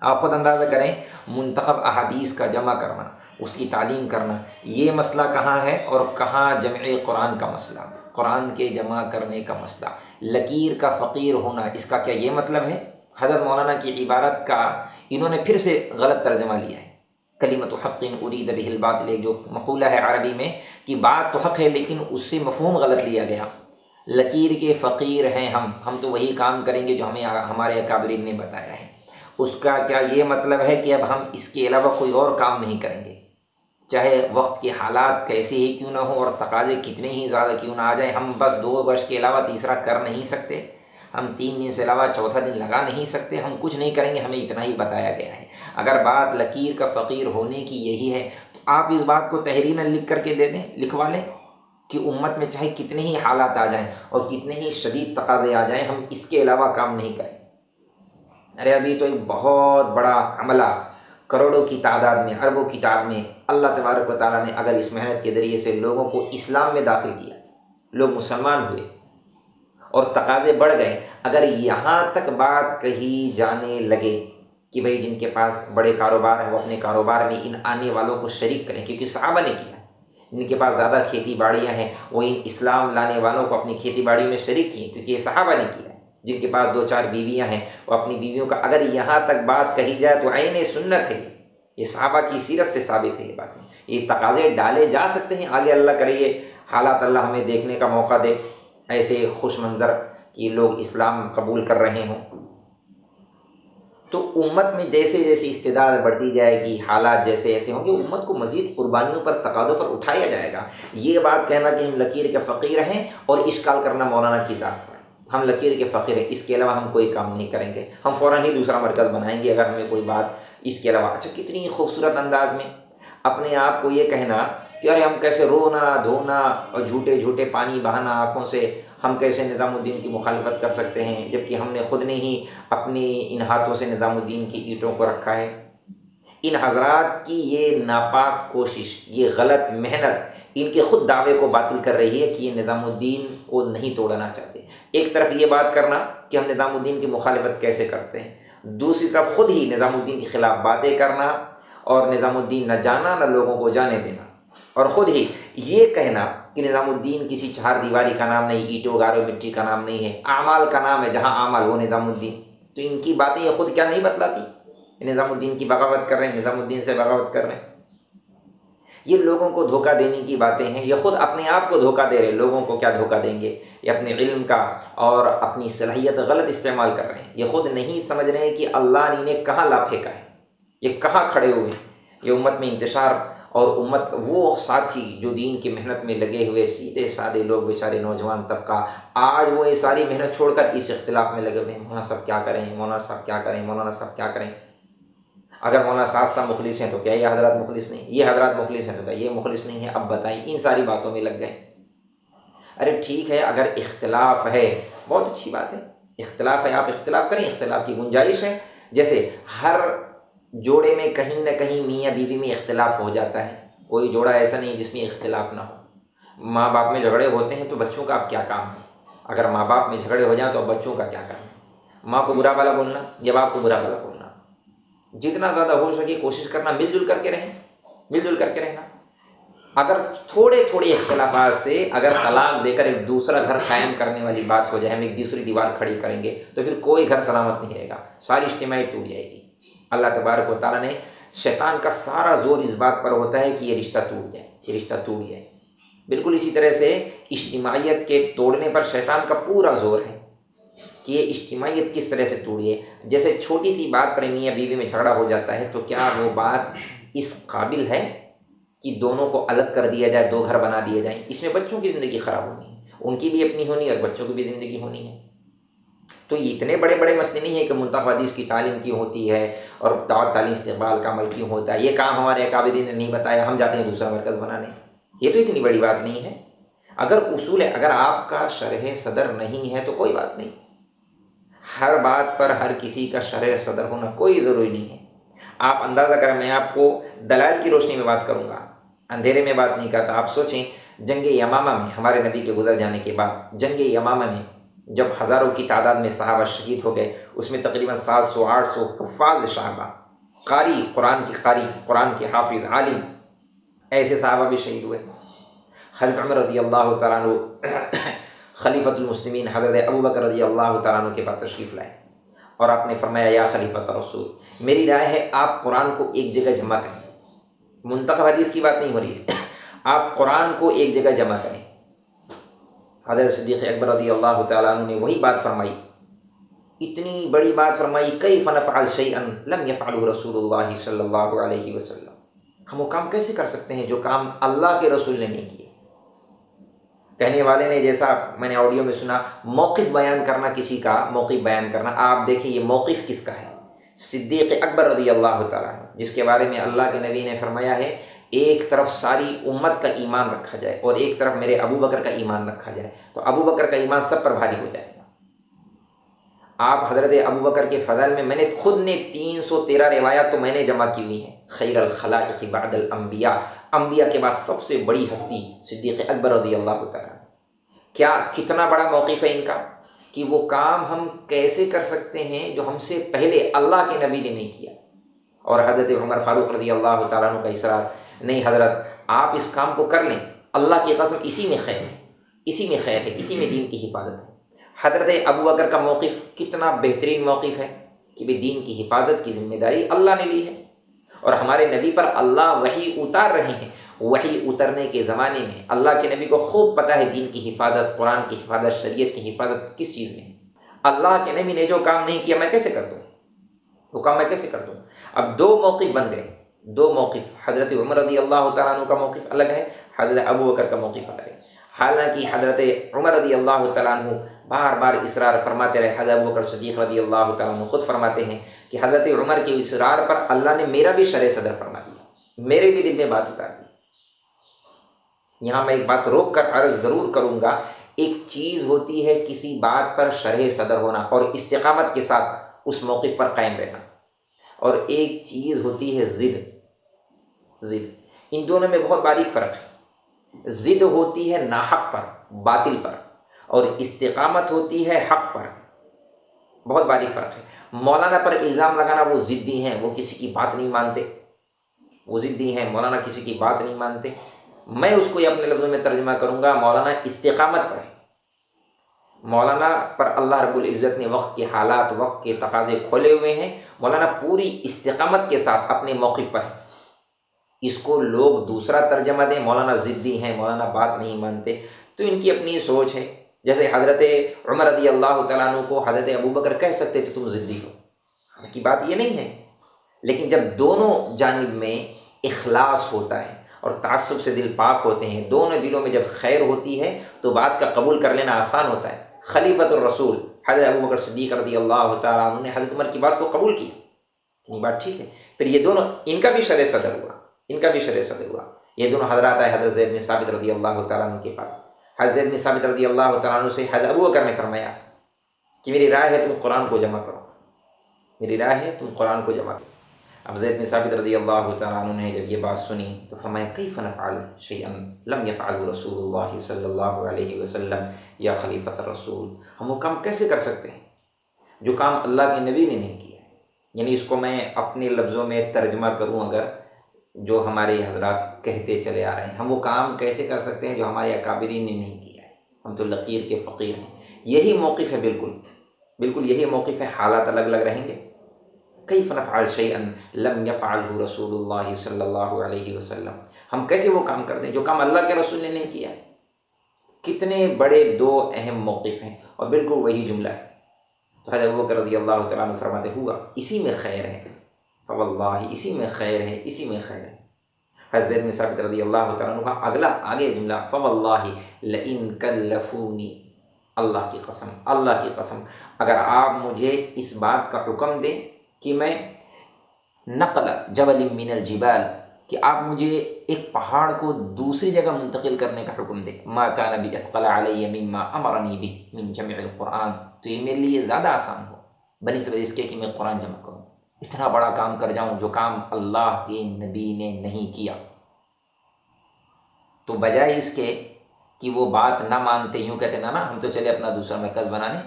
آپ خود اندازہ کریں، منتخب احادیث کا جمع کرنا، اس کی تعلیم کرنا، یہ مسئلہ کہاں ہے اور کہاں جمع قرآن کا مسئلہ، قرآن کے جمع کرنے کا مسئلہ. لکیر کا فقیر ہونا، اس کا کیا یہ مطلب ہے؟ حضرت مولانا کی عبارت کا انہوں نے پھر سے غلط ترجمہ لیا ہے. کلمۃ حق ارید بہ الباطل، ایک جو مقولہ ہے عربی میں کہ بات تو حق ہے لیکن اس سے مفہوم غلط لیا گیا. لکیر کے فقیر ہیں ہم تو وہی کام کریں گے جو ہمیں ہمارے اکابرین نے بتایا ہے. اس کا کیا یہ مطلب ہے کہ اب ہم اس کے علاوہ کوئی اور کام نہیں کریں گے، چاہے وقت کے حالات کیسے ہی کیوں نہ ہوں اور تقاضے کتنے ہی زیادہ کیوں نہ آ جائیں، ہم بس 2 گز کے علاوہ تیسرا کر نہیں سکتے، ہم 3 دن سے علاوہ چوتھا دن لگا نہیں سکتے، ہم کچھ نہیں کریں گے، ہمیں اتنا ہی بتایا گیا ہے. اگر بات لکیر کا فقیر ہونے کی یہی ہے تو آپ اس بات کو تحریراً لکھ کر کے دے دیں، لکھوا لیں کہ امت میں چاہے کتنے ہی حالات آ جائیں اور کتنے ہی شدید تقاضے آ جائیں، ہم اس کے علاوہ کام نہیں کریں. ارے ابھی تو ایک بہت بڑا عملہ، کروڑوں کی تعداد میں، اربوں کی تعداد میں اللہ تبارک و تعالیٰ نے اگر اس محنت کے ذریعے سے لوگوں کو اسلام میں داخل کیا، لوگ مسلمان ہوئے اور تقاضے بڑھ گئے، اگر یہاں تک بات کہی جانے لگے کہ بھئی جن کے پاس بڑے کاروبار ہیں وہ اپنے کاروبار میں ان آنے والوں کو شریک کریں، کیونکہ صحابہ نے کیا، جن کے پاس زیادہ کھیتی باڑیاں ہیں وہ ان اسلام لانے والوں کو اپنی کھیتی باڑی میں شریک کیے، کیونکہ یہ صحابہ نے کیا. جن کے پاس 2-4 بیویاں ہیں وہ اپنی بیویوں کا، اگر یہاں تک بات کہی جائے تو عین سنت ہے، یہ صحابہ کی سیرت سے ثابت ہے. یہ باتیں، یہ تقاضے ڈالے جا سکتے ہیں. آگے اللہ کرے یہ حالات اللہ ہمیں دیکھنے کا موقع دے، ایسے خوش منظر کہ لوگ اسلام قبول کر رہے ہوں، تو امت میں جیسے جیسے استعداد بڑھتی جائے گی، حالات جیسے ایسے ہوں گے، امت کو مزید قربانیوں پر، تقاضوں پر اٹھایا جائے گا. یہ بات کہنا کہ ہم لکیر کے فقیر ہیں اور اشکال کرنا مولانا کی ذات پر، ہم لکیر کے فقیر ہیں، اس کے علاوہ ہم کوئی کام نہیں کریں گے، ہم فوراً ہی دوسرا مرکز بنائیں گے اگر ہمیں کوئی بات اس کے علاوہ. اچھا، کتنی خوبصورت انداز میں اپنے آپ کو یہ کہنا کہ ارے ہم کیسے رونا دھونا اور جھوٹے جھوٹے پانی بہانا آنکھوں سے، ہم کیسے نظام الدین کی مخالفت کر سکتے ہیں، جبکہ ہم نے خود نے ہی اپنی ان ہاتھوں سے نظام الدین کی اینٹوں کو رکھا ہے. ان حضرات کی یہ ناپاک کوشش، یہ غلط محنت ان کے خود دعوے کو باطل کر رہی ہے کہ یہ نظام الدین کو نہیں توڑنا چاہتے. ایک طرف یہ بات کرنا کہ ہم نظام الدین کی مخالفت کیسے کرتے ہیں، دوسری طرف خود ہی نظام الدین کے خلاف باتیں کرنا اور نظام الدین نہ جانا نہ لوگوں کو جانے دینا، اور خود ہی یہ کہنا کہ نظام الدین کسی 4 دیواری کا نام نہیں، اینٹوں گارو مٹی کا نام نہیں ہے، اعمال کا نام ہے، جہاں اعمال وہ نظام الدین. تو ان کی باتیں یہ خود کیا نہیں بتلاتی؟ نظام الدین کی بغاوت کر رہے ہیں، نظام الدین سے بغاوت کر رہے ہیں. یہ لوگوں کو دھوکہ دینے کی باتیں ہیں، یہ خود اپنے آپ کو دھوکہ دے رہے ہیں. لوگوں کو کیا دھوکہ دیں گے؟ یہ اپنے علم کا اور اپنی صلاحیت غلط استعمال کر رہے ہیں. یہ خود نہیں سمجھ رہے ہیں کہ اللہ نے انہیں کہاں لا پھینکا ہے، یہ کہاں کھڑے ہوئے ہیں. یہ امت میں انتشار اور امت وہ ساتھی جو دین کی محنت میں لگے ہوئے سیدھے سادے لوگ بیچارے نوجوان طبقہ، آج وہ یہ ساری محنت چھوڑ کر اس اختلاف میں لگے ہوئے ہیں، مولانا صاحب کیا کریں، مولانا صاحب کیا کریں، مولانا صاحب کیا کریں۔ اگر مولانا صاحب مخلص ہیں تو کیا یہ حضرات مخلص نہیں، یہ حضرات مخلص ہیں تو کیا یہ مخلص نہیں ہے؟ اب بتائیں، ان ساری باتوں میں لگ گئے۔ ارے ٹھیک ہے، اگر اختلاف ہے بہت اچھی بات ہے، اختلاف ہے، آپ اختلاف کریں، اختلاف کی گنجائش ہے۔ جیسے ہر جوڑے میں کہیں نہ کہیں میاں بیوی میں اختلاف ہو جاتا ہے، کوئی جوڑا ایسا نہیں جس میں اختلاف نہ ہو۔ ماں باپ میں جھگڑے ہوتے ہیں تو بچوں کا اب کیا کام ہے؟ اگر ماں باپ میں جھگڑے ہو جائیں تو بچوں کا کیا کام ہے؟ ماں کو برا بھلا بولنا یا باپ کو برا بھلا بولنا؟ جتنا زیادہ ہو سکے کوشش کرنا مل جل کر کے رہیں، مل جل کر کے رہنا۔ اگر تھوڑے تھوڑے اختلافات سے اگر طلاق دے کر ایک دوسرا گھر قائم کرنے والی بات ہو جائے، ہم ایک دوسری دیوار کھڑی کریں گے تو پھر کوئی گھر سلامت نہیں رہے گا، ساری اجتماعی ٹوٹ جائے گی۔ اللہ تبارک و تعالیٰ نے، شیطان کا سارا زور اس بات پر ہوتا ہے کہ یہ رشتہ ٹوٹ جائے، یہ رشتہ ٹوٹ جائے۔ بالکل اسی طرح سے اجتماعیت کے توڑنے پر شیطان کا پورا زور ہے کہ یہ اجتماعیت کس طرح سے ٹوٹی ہے۔ جیسے چھوٹی سی بات پر میاں بیوی میں جھگڑا ہو جاتا ہے تو کیا وہ بات اس قابل ہے کہ دونوں کو الگ کر دیا جائے، دو گھر بنا دیے جائیں؟ اس میں بچوں کی زندگی خراب ہونی ہے، ان کی بھی اپنی ہونی ہے اور بچوں کی بھی زندگی ہونی ہے۔ تو یہ اتنے بڑے بڑے مسئلے نہیں ہیں کہ منتخب حدیث کی تعلیم کی ہوتی ہے اور دعوت تعلیم استقبال کا عمل کیوں ہوتا ہے، یہ کام ہمارے اکابرین نے نہیں بتایا، ہم جاتے ہیں دوسرا مرکز بنانے۔ یہ تو اتنی بڑی بات نہیں ہے۔ اگر اصول ہے، اگر آپ کا شرح صدر نہیں ہے تو کوئی بات نہیں، ہر بات پر ہر کسی کا شرح صدر ہونا کوئی ضروری نہیں ہے۔ آپ اندازہ کریں، میں آپ کو دلائل کی روشنی میں بات کروں گا، اندھیرے میں بات نہیں کرتا۔ آپ سوچیں، جنگ یمامہ میں ہمارے نبی کے گزر جانے کے بعد، جنگ یمامہ میں جب ہزاروں کی تعداد میں صحابہ شہید ہو گئے، اس میں تقریباً 700-800 حفاظ صحابہ، قاری، قرآن کے حافظ، عالم، ایسے صحابہ بھی شہید ہوئے۔ حضرت عمر رضی اللہ تعالیٰ عنہ خلیفۃ المسلمین حضرت ابوبکر رضی اللہ تعالیٰ عنہ کے پاس تشریف لائے اور آپ نے فرمایا، یا خلیفۃ رسول، میری رائے ہے آپ قرآن کو ایک جگہ جمع کریں۔ منتخب حدیث کی بات نہیں ہو رہی ہے، آپ قرآن کو ایک جگہ جمع کریں۔ حضرت صدیق اکبر رضی اللہ تعالیٰ عنہ نے وہی بات فرمائی، اتنی بڑی بات فرمائی، کیف نفعل شیئا لم یفعلہ رسول اللہ صلی اللہ علیہ وسلم، ہم وہ کام کیسے کر سکتے ہیں جو کام اللہ کے رسول نے نہیں کیے۔ کہنے والے نے، جیسا میں نے آڈیو میں سنا، موقف بیان کرنا، کسی کا موقف بیان کرنا، آپ دیکھیں یہ موقف کس کا ہے؟ صدیق اکبر رضی اللہ تعالیٰ عنہ، جس کے بارے میں اللہ کے نبی نے فرمایا ہے، ایک طرف ساری امت کا ایمان رکھا جائے اور ایک طرف میرے ابو بکر کا ایمان رکھا جائے تو ابو بکر کا ایمان سب پر بھاری ہو جائے گا۔ آپ حضرت ابو بکر کے فضل میں نے خود نے 313 روایات تو میں نے جمع کی ہوئی ہیں۔ خیر الخلائق بعد الانبیاء، انبیاء کے بعد سب سے بڑی ہستی صدیق اکبر رضی اللہ تعالیٰ۔ کیا کتنا بڑا موقف ہے ان کا کہ وہ کام ہم کیسے کر سکتے ہیں جو ہم سے پہلے اللہ کے نبی نے نہیں کیا۔ اور حضرت عمر فاروق رضی اللہ تعالیٰ عنہ کا اصرار، نہیں حضرت آپ اس کام کو کر لیں، اللہ کی قسم اسی میں خیر ہے، اسی میں خیر ہے، اسی میں دین کی حفاظت ہے۔ حضرت ابو بکر کا موقف کتنا بہترین موقف ہے کہ بھی دین کی حفاظت کی ذمہ داری اللہ نے لی ہے اور ہمارے نبی پر اللہ وحی اتار رہے ہیں۔ وحی اترنے کے زمانے میں اللہ کے نبی کو خوب پتہ ہے دین کی حفاظت، قرآن کی حفاظت، شریعت کی حفاظت کس چیز میں ہے۔ اللہ کے نبی نے جو کام نہیں کیا میں کیسے کر دوں، وہ کام میں کیسے کر دوں؟ اب دو موقف بن گئے، دو موقف، حضرت عمر رضی اللہ تعالیٰ عنہ کا موقف الگ ہے، حضرت ابو بکر کا موقف الگ ہے۔ حالانکہ حضرت عمر رضی اللہ تعالیٰ عنہ بار بار اصرار فرماتے رہے، حضرت ابو بکر صدیق رضی اللہ تعالیٰ عنہ خود فرماتے ہیں کہ حضرت عمر کے اصرار پر اللہ نے میرا بھی شرح صدر فرما دیا، میرے بھی دل میں بات اتار دی۔ یہاں میں ایک بات روک کر عرض ضرور کروں گا، ایک چیز ہوتی ہے کسی بات پر شرح صدر ہونا اور استقامت کے ساتھ اس موقف پر قائم رہنا، اور ایک چیز ہوتی ہے ضد۔ ان دونوں میں بہت باریک فرق ہے۔ ضد ہوتی ہے ناحق پر، باطل پر، اور استقامت ہوتی ہے حق پر، بہت باریک فرق ہے۔ مولانا پر الزام لگانا، وہ ضدی ہیں، وہ کسی کی بات نہیں مانتے، وہ ضدی ہیں، مولانا کسی کی بات نہیں مانتے۔ میں اس کو یہ اپنے لفظوں میں ترجمہ کروں گا، مولانا استقامت پر ہے، مولانا پر اللہ رب العزت نے وقت کے حالات، وقت کے تقاضے کھولے ہوئے ہیں، مولانا پوری استقامت کے ساتھ اپنے موقف پر ہے۔ اس کو لوگ دوسرا ترجمہ دیں، مولانا ضدی ہیں، مولانا بات نہیں مانتے، تو ان کی اپنی سوچ ہے۔ جیسے حضرت عمر رضی اللہ تعالیٰ عنہ کو حضرت ابو بکر کہہ سکتے تھے تم ضدی ہو، حالانکہ بات یہ نہیں ہے، لیکن جب دونوں جانب میں اخلاص ہوتا ہے، اور تعصب سے دل پاک ہوتے ہیں، دونوں دلوں میں جب خیر ہوتی ہے تو بات کا قبول کر لینا آسان ہوتا ہے۔ خلیفۃ الرسول حضرت ابوبکر صدیق رضی اللہ تعالیٰ عنہ نے حضرت عمر کی بات کو قبول کیا، یہ بات ٹھیک ہے۔ پھر یہ دونوں، ان کا بھی شرع صدر ہوا، یہ دونوں حضرات آئے حضرت زید بن ثابت رضی اللہ تعالیٰ عنہ کے پاس۔ حضرت زید بن ثابت رضی اللہ تعالیٰ عنہ سے حضرت ابوبکر نے فرمایا کہ میری رائے ہے تم قرآن کو جمع کرو، اب زید بن ثابت رضی اللہ تعالیٰ عنہ نے جب یہ بات سنی تو فرمایا کیف نفعل شیئا لم یفعلہ رسول اللہ صلی اللہ علیہ وسلم یا خلیفۃ الرسول، ہم وہ کام کیسے کر سکتے ہیں جو کام اللہ کے نبی نے نہیں کیا ہے؟ یعنی اس کو میں اپنے لفظوں میں ترجمہ کروں، اگر جو ہمارے حضرات کہتے چلے آ رہے ہیں، ہم وہ کام کیسے کر سکتے ہیں جو ہمارے اکابرین نے نہیں کیا ہے، ہم تو لقیر کے فقیر ہیں۔ یہی موقف ہے، بالکل یہی موقف ہے، حالات الگ الگ رہیں گے۔ کیف نفعل شیئا لم یفعلہ رسول اللہ صلی اللہ علیہ وسلم، ہم کیسے وہ کام کرتے ہیں جو کام اللہ کے رسول نے نہیں کیا ہے؟ کتنے بڑے دو اہم موقف ہیں، اور بالکل وہی جملہ ہے۔ تو حضرت ابوبکر رضی اللہ تعالیٰ عنہ فرماتے ہوا اسی میں خیر ہے، فواللہ اسی میں خیر ہے۔ حضرت زید بن ثابت رضی اللہ تعالیٰ عنہ کا آگے جملہ فواللہ لئن کلفونی، اللہ کی قسم اگر آپ مجھے اس بات کا حکم دیں کہ میں نقل جبل من الجبال، کہ آپ مجھے ایک پہاڑ کو دوسری جگہ منتقل کرنے کا حکم دیں، ما کان باثقل علی مما امرنی بہ من جمع القرآن، تو یہ میرے لیے زیادہ آسان ہو بنسبت اس کے کہ میں قرآن جمع کروں، اتنا بڑا کام کر جاؤں جو کام اللہ کے نبی نے نہیں کیا۔ تو بجائے اس کے کہ وہ بات نہ مانتے، یوں کہتے نا ہم تو چلے اپنا دوسرا مرکز بنانے،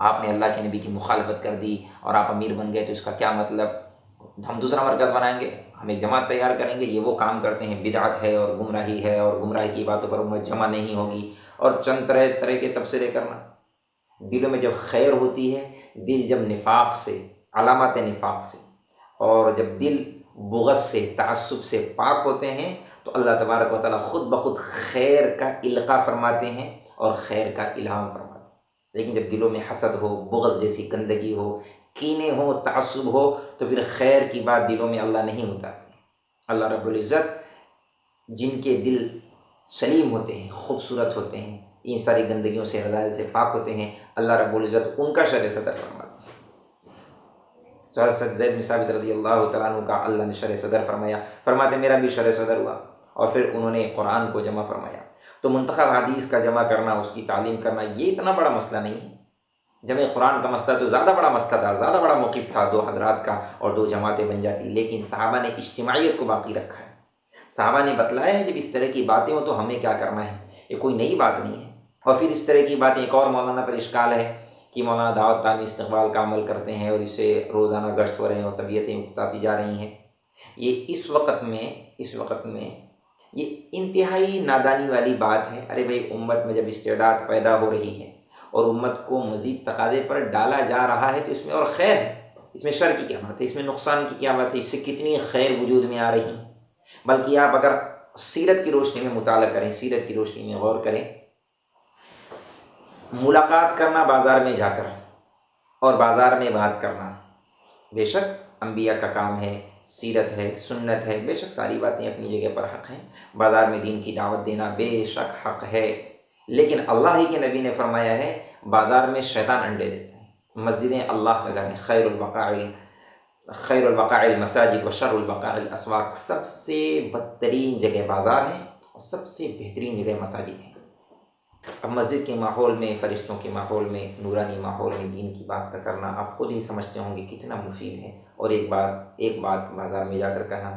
آپ نے اللہ کے نبی کی مخالفت کر دی اور آپ امیر بن گئے تو اس کا کیا مطلب، ہم دوسرا مرکز بنائیں گے، ہم ایک جماعت تیار کریں گے، یہ وہ کام کرتے ہیں، بدعت ہے اور گمراہی ہے، اور گمراہی کی باتوں پر امت جمع نہیں ہوگی، اور چند طرح کے تبصرے کرنا۔ دلوں میں جب خیر ہوتی ہے، دل جب نفاق سے، علامات نفاق سے، اور جب دل بغض سے، تعصب سے پاک ہوتے ہیں تو اللہ تبارک و تعالیٰ خود بخود خیر کا القاء فرماتے ہیں اور خیر کا الہام فرماتے ہیں۔ لیکن جب دلوں میں حسد ہو، بغض جیسی گندگی ہو، کینے ہو، تعصب ہو، تو پھر خیر کی بات دلوں میں اللہ نہیں اتارتے۔ اللہ رب العزت جن کے دل سلیم ہوتے ہیں، خوبصورت ہوتے ہیں، ان ساری گندگیوں سے، رذائل سے پاک ہوتے ہیں، اللہ رب العزت ان کا شرع صدر فرماتے ہیں۔ حضرت زید بن ثابت رضی اللہ تعالیٰ عنہ کا اللہ نے شرع صدر فرمایا، فرماتے میرا بھی شرع صدر ہوا، اور پھر انہوں نے قرآن کو جمع فرمایا۔ تو منتخب حدیث کا جمع کرنا، اس کی تعلیم کرنا، یہ اتنا بڑا مسئلہ نہیں ہے۔ جمع قرآن کا مسئلہ تو زیادہ بڑا مسئلہ تھا، زیادہ بڑا موقف تھا دو حضرات کا، اور دو جماعتیں بن جاتی، لیکن صحابہ نے اجتماعیت کو باقی رکھا ہے۔ صحابہ نے بتلایا ہے جب اس طرح کی باتیں ہوں تو ہمیں کیا کرنا ہے، یہ کوئی نئی بات نہیں ہے۔ اور پھر اس طرح کی باتیں، ایک اور مولانا پر اشکال ہے کہ مولانا دعوت تعلیم استقبال کا عمل کرتے ہیں اور اسے روزانہ گشت ہو رہے ہیں اور طبیعتیں اکتاتی جا رہی ہیں۔ یہ اس وقت میں یہ انتہائی نادانی والی بات ہے۔ ارے بھائی، امت میں جب استعداد پیدا ہو رہی ہے اور امت کو مزید تقاضے پر ڈالا جا رہا ہے تو اس میں اور خیر ہے، اس میں شر کی کیا بات ہے، اس میں نقصان کی کیا بات ہے، اس سے کتنی خیر وجود میں آ رہی ہے۔ بلکہ آپ اگر سیرت کی روشنی میں مطالعہ کریں، سیرت کی روشنی میں غور کریں، ملاقات کرنا بازار میں جا کر اور بازار میں بات کرنا بے شک انبیاء کا کام ہے، سیرت ہے، سنت ہے، بے شک ساری باتیں اپنی جگہ پر حق ہیں، بازار میں دین کی دعوت دینا بے شک حق ہے، لیکن اللہ ہی کے نبی نے فرمایا ہے بازار میں شیطان انڈے دیتے ہیں، مسجدیں اللہ کا گھر ہے، خیر البقاع المساجد و شر البقاع الاسواق، سب سے بدترین جگہ بازار ہے اور سب سے بہترین جگہ مساجد ہے۔ اب مسجد کے ماحول میں، فرشتوں کے ماحول میں، نورانی ماحول میں دین کی بات کا کرنا آپ خود ہی سمجھتے ہوں گے کتنا مفید ہے، اور ایک بات بازار میں جا کر کہنا،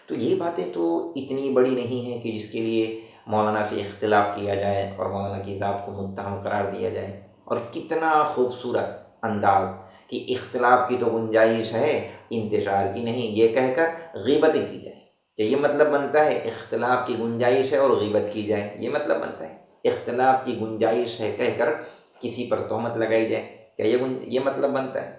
تو یہ باتیں تو اتنی بڑی نہیں ہیں کہ جس کے لیے مولانا سے اختلاف کیا جائے اور مولانا کی ذات کو متہم قرار دیا جائے۔ اور کتنا خوبصورت انداز کہ اختلاف کی تو گنجائش ہے، انتشار کی نہیں، یہ کہہ کر غیبت کی جائے، کہ یہ مطلب بنتا ہے اختلاف کی گنجائش ہے اور غیبت کی جائے، یہ مطلب بنتا ہے اختلاف کی گنجائش ہے کہہ کر کسی پر تہمت لگائی جائے، کیا یہ مطلب بنتا ہے؟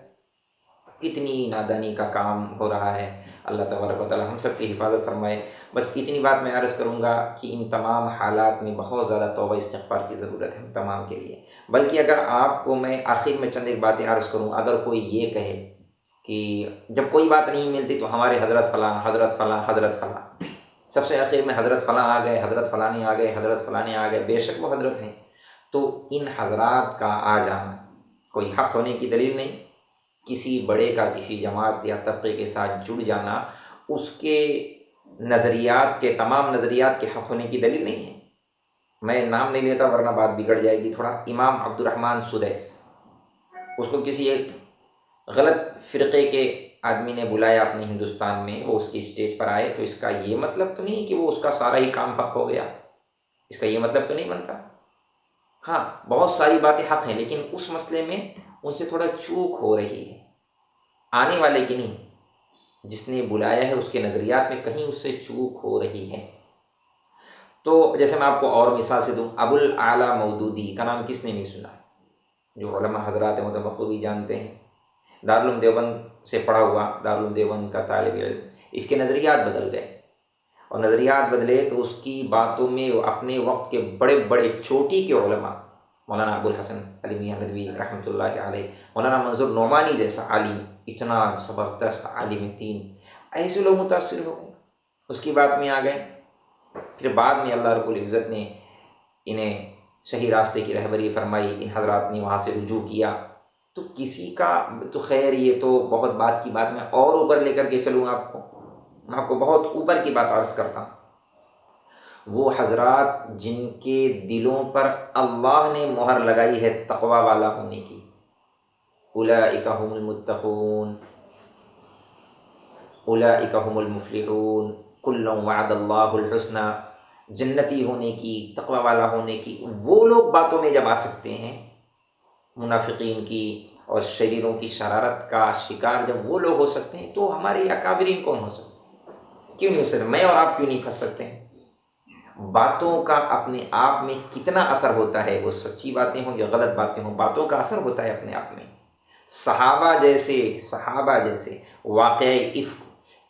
کتنی نادانی کا کام ہو رہا ہے۔ اللہ تبارک و تعالی ہم سب کی حفاظت فرمائے۔ بس اتنی بات میں عرض کروں گا کہ ان تمام حالات میں بہت زیادہ توبہ استغفار کی ضرورت ہے ہم تمام کے لیے۔ بلکہ اگر آپ کو میں آخر میں چند ایک باتیں عرض کروں، اگر کوئی یہ کہے کہ جب کوئی بات نہیں ملتی تو ہمارے حضرت فلاں، سب سے آخر میں حضرت فلاں آ گئے، حضرت فلانی آ گئے، حضرت فلانے آ گئے، بے شک وہ حضرت ہیں۔ تو ان حضرات کا آ جانا کوئی حق ہونے کی دلیل نہیں، کسی بڑے کا کسی جماعت یا طبقے کے ساتھ جڑ جانا اس کے نظریات کے تمام نظریات کے حق ہونے کی دلیل نہیں ہے۔ میں نام نہیں لیتا ورنہ بات بگڑ جائے گی تھوڑا۔ امام عبد الرحمن سدیس، اس کو کسی ایک غلط فرقے کے آدمی نے بلایا اپنے ہندوستان میں، وہ اس کی اسٹیج پر آئے، تو اس کا یہ مطلب تو نہیں کہ وہ اس کا سارا ہی کام حق ہو گیا، اس کا یہ مطلب تو نہیں بنتا۔ ہاں بہت ساری باتیں حق ہیں، لیکن اس مسئلے میں ان سے تھوڑا چوک ہو رہی ہے، آنے والے کی نہیں، جس نے بلایا ہے اس کے نظریات میں کہیں اس سے چوک ہو رہی ہے۔ تو جیسے میں آپ کو اور مثال سے دوں، ابو الاعلیٰ مودودی کا نام کس نے نہیں سنا؟ جو علماء حضرات ہیں وہ تو بخوبی جانتے ہیں، دارالعلوم دیوبند سے پڑھا ہوا، دارالعلوم دیوبند کا طالب علم۔ اس کے نظریات بدل گئے، اور نظریات بدلے تو اس کی باتوں میں اپنے وقت کے بڑے بڑے چوٹی کے علماء، مولانا ابو الحسن علی میاں ندوی رحمۃ اللہ علیہ، مولانا منظور نعمانی جیسا عالم، اتنا زبردست عالم دین، ایسے لوگ متاثر ہو گئے، اس کی بات میں آ گئے۔ پھر بعد میں اللہ رب العزت نے انہیں صحیح راستے کی رہبری فرمائی، ان حضرات نے وہاں سے رجوع کیا۔ تو کسی کا تو خیر، یہ تو بہت بات کی بات، میں اور اوپر لے کر کے چلوں آپ کو، میں آپ کو بہت اوپر کی بات عرض کرتا ہوں۔ وہ حضرات جن کے دلوں پر اللہ نے مہر لگائی ہے تقوی والا ہونے کی، اولئک هم المتقون، اولئک هم المفلحون، کلا وعد اللہ الحسنی، جنتی ہونے کی، تقوی والا ہونے کی، وہ لوگ باتوں میں جب آ سکتے ہیں، منافقین کی اور شریروں کی شرارت کا شکار جب وہ لوگ ہو سکتے ہیں، تو ہمارے اکابرین کون ہو سکتے ہیں؟ کیوں نہیں ہو سکتے؟ میں اور آپ کیوں نہیں پھنس سکتے ہیں؟ باتوں کا اپنے آپ میں کتنا اثر ہوتا ہے، وہ سچی باتیں ہوں یا غلط باتیں ہوں، باتوں کا اثر ہوتا ہے اپنے آپ میں۔ صحابہ جیسے واقعہ افک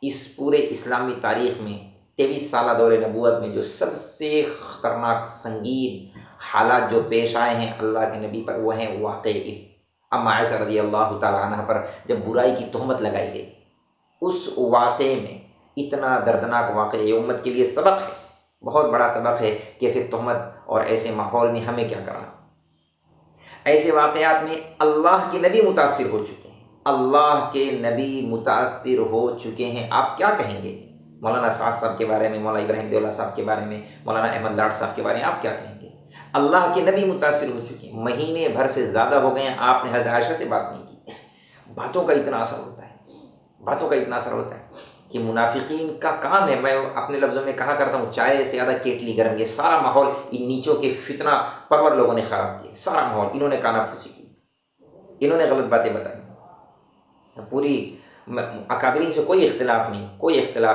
اس پورے اسلامی تاریخ میں 23 سالہ دور نبوت میں جو سب سے خطرناک سنگین حالات جو پیش آئے ہیں اللہ کے نبی پر، وہ ہیں واقع افک۔ اما عائشہ رضی اللہ تعالیٰ عنہ پر جب برائی کی تہمت لگائی گئی، اس واقعے میں اتنا دردناک واقعہ، یہ امت کے لیے سبق ہے، بہت بڑا سبق ہے کہ ایسے تہمت اور ایسے ماحول میں ہمیں کیا کرنا۔ ایسے واقعات میں اللہ کے نبی متاثر ہو چکے ہیں، اللہ کے نبی متاثر ہو چکے ہیں، آپ کیا کہیں گے؟ مولانا سعد صاحب کے بارے میں، مولانا ابراہیم دیولہ صاحب کے بارے میں، مولانا احمد لاڈ صاحب کے بارے میں آپ کیا کہیں گے؟ اللہ کے نبی متاثر ہو چکے ہیں، مہینے بھر سے زیادہ ہو گئے ہیں، آپ نے حضرت عائشہ سے بات نہیں کی۔ باتوں کا اتنا اثر ہوتا ہے کہ منافقین کا کام ہے، میں اپنے لفظوں میں کہا کرتا ہوں، چائے سے زیادہ کیٹلی گرم، یہ سارا ماحول ان نیچوں کے فتنہ پرور لوگوں نے خراب کیا، سارا ماحول انہوں نے کانا پھوسی کی، انہوں نے غلط باتیں بتائی۔ پوری اکابرین سے کوئی اختلاف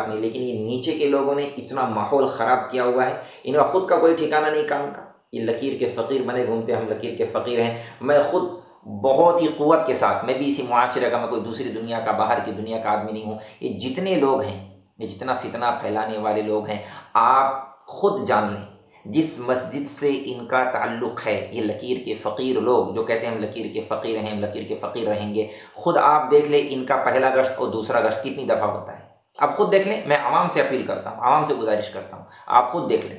نہیں، لیکن یہ نیچے کے لوگوں نے اتنا ماحول خراب کیا ہوا ہے، انہیں خود کا کوئی ٹھکانہ نہیں کام کا، یہ لکیر کے فقیر بنے گھومتے، ہم لکیر کے فقیر ہیں۔ میں خود بہت ہی قوت کے ساتھ، میں بھی اسی معاشرے کا، میں کوئی دوسری دنیا کا، باہر کی دنیا کا آدمی نہیں ہوں، یہ جتنے لوگ ہیں، یہ جتنا فتنہ پھیلانے والے لوگ ہیں، آپ خود جان لیں جس مسجد سے ان کا تعلق ہے، یہ لکیر کے فقیر لوگ جو کہتے ہیں ہم لکیر کے فقیر ہیں، ہم لکیر کے فقیر رہیں گے، خود آپ دیکھ لیں ان کا پہلا گشت اور دوسرا گشت کتنی دفعہ ہوتا ہے، آپ خود دیکھ لیں۔ میں عوام سے اپیل کرتا ہوں، عوام سے گزارش کرتا ہوں، آپ خود دیکھ لیں،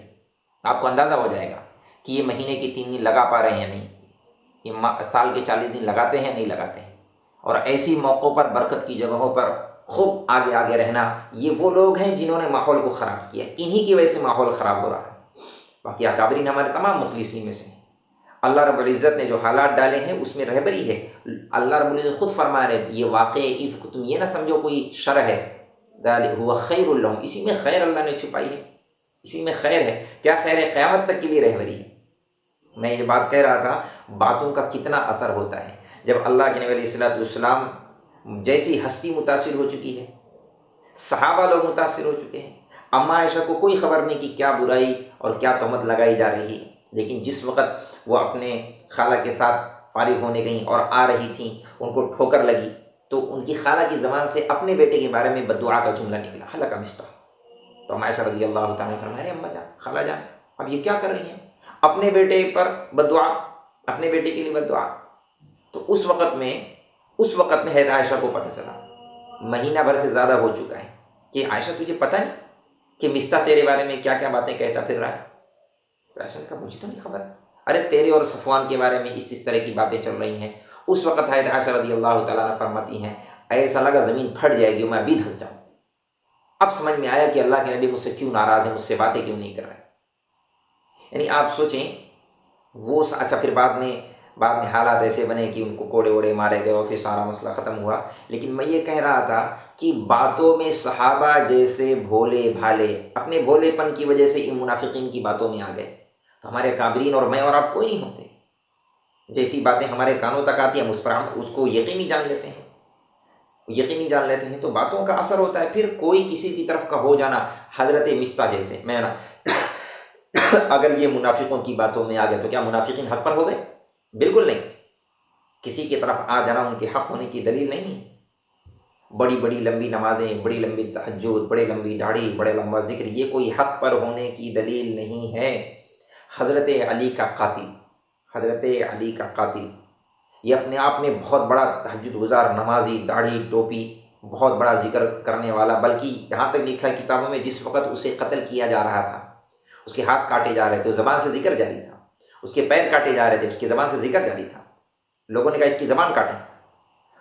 آپ کو اندازہ ہو جائے گا کہ یہ مہینے کے 3 دن لگا پا رہے ہیں یا نہیں، یہ سال کے 40 دن لگاتے ہیں نہیں لگاتے ہیں، اور ایسی موقعوں پر، برکت کی جگہوں پر خوب آگے رہنا، یہ وہ لوگ ہیں جنہوں نے ماحول کو خراب کیا، انہی کی وجہ سے ماحول خراب ہو رہا ہے۔ باقی اکابرین ہمارے تمام مخلصین میں سے ہیں، اللہ رب العزت نے جو حالات ڈالے ہیں اس میں رہبری ہے۔ اللہ رب العزت خود فرما رہے یہ واقع افک تم یہ نہ سمجھو کوئی شر ہے، ذالک هو خیر لہم، اسی میں خیر اللہ نے چھپائی ہے، اسی میں خیر ہے۔ کیا خیر ہے؟ قیامت تک کے لیے رہبری ہے۔ میں یہ بات کہہ رہا تھا، باتوں کا کتنا اثر ہوتا ہے، جب اللہ کے نبی علیہ الصلوۃ والسلام جیسی ہستی متاثر ہو چکی ہے، صحابہ لوگ متاثر ہو چکے ہیں، اما عائشہ کو کوئی خبر نہیں کہ کیا برائی اور کیا تہمت لگائی جا رہی ہے، لیکن جس وقت وہ اپنے خالہ کے ساتھ فارغ ہونے گئیں اور آ رہی تھیں، ان کو ٹھوکر لگی، تو ان کی خالہ کی زبان سے اپنے بیٹے کے بارے میں بد دعا کا جملہ نکلا، حلق مصطح۔ تو اما عائشہ رضی اللہ تعالیٰ عنہ فرمایا، اما جان، خالہ جان، اب یہ کیا کر رہی ہیں؟ اپنے بیٹے پر بد دعا، اپنے بیٹے کے لیے بد دعا۔ تو اس وقت میں حضرت عائشہ کو پتہ چلا، مہینہ بھر سے زیادہ ہو چکا ہے، کہ عائشہ تجھے پتہ نہیں کہ مستہ تیرے بارے میں کیا کیا باتیں کہتا پھر رہا ہے؟ تو عائشہ نے کہا مجھے تو نہیں خبر، ارے تیرے اور صفوان کے بارے میں اس طرح کی باتیں چل رہی ہیں۔ اس وقت حضرت عائشہ رضی اللہ تعالیٰ عنہ فرماتی ہیں ایسا لگا زمین پھٹ جائے گی، میں ابھی دھنس جاؤں۔ اب سمجھ میں آیا کہ اللہ کے نبی مجھ سے کیوں ناراض ہیں، مجھ سے باتیں کیوں نہیں کر رہے۔ یعنی آپ سوچیں وہ اچھا پھر بعد میں حالات ایسے بنے کہ ان کو کوڑے ووڑے مارے گئے اور پھر سارا مسئلہ ختم ہوا۔ لیکن میں یہ کہہ رہا تھا کہ باتوں میں صحابہ جیسے بھولے بھالے اپنے بھولے پن کی وجہ سے ان منافقین کی باتوں میں آ گئے، تو ہمارے کابرین اور میں اور آپ کوئی نہیں ہوتے۔ جیسی باتیں ہمارے کانوں تک آتی ہیں ہم اس کو یقینی جان لیتے ہیں، تو باتوں کا اثر ہوتا ہے۔ پھر کوئی کسی کی طرف کا ہو جانا، حضرت مستہ جیسے میں نا اگر یہ منافقوں کی باتوں میں آ گئے تو کیا منافقین حق پر ہو گئے؟ بالکل نہیں۔ کسی کی طرف آ جانا ان کے حق ہونے کی دلیل نہیں ہے۔ بڑی بڑی لمبی نمازیں، بڑی لمبی تہجد، بڑی لمبی داڑھی، بڑے لمبا ذکر، یہ کوئی حق پر ہونے کی دلیل نہیں ہے۔ حضرت علی کا قاتل یہ اپنے آپ میں بہت بڑا تہجد گزار، نمازی، داڑھی ٹوپی، بہت بڑا ذکر کرنے والا، بلکہ یہاں تک لکھا ہے کتابوں میں جس وقت اسے قتل کیا جا رہا تھا، اس کے ہاتھ کاٹے جا رہے تھے، زبان سے ذکر جاری تھا، اس کے پیر کاٹے جا رہے تھے، اس کی زبان سے ذکر جاری تھا۔ لوگوں نے کہا اس کی زبان کاٹیں،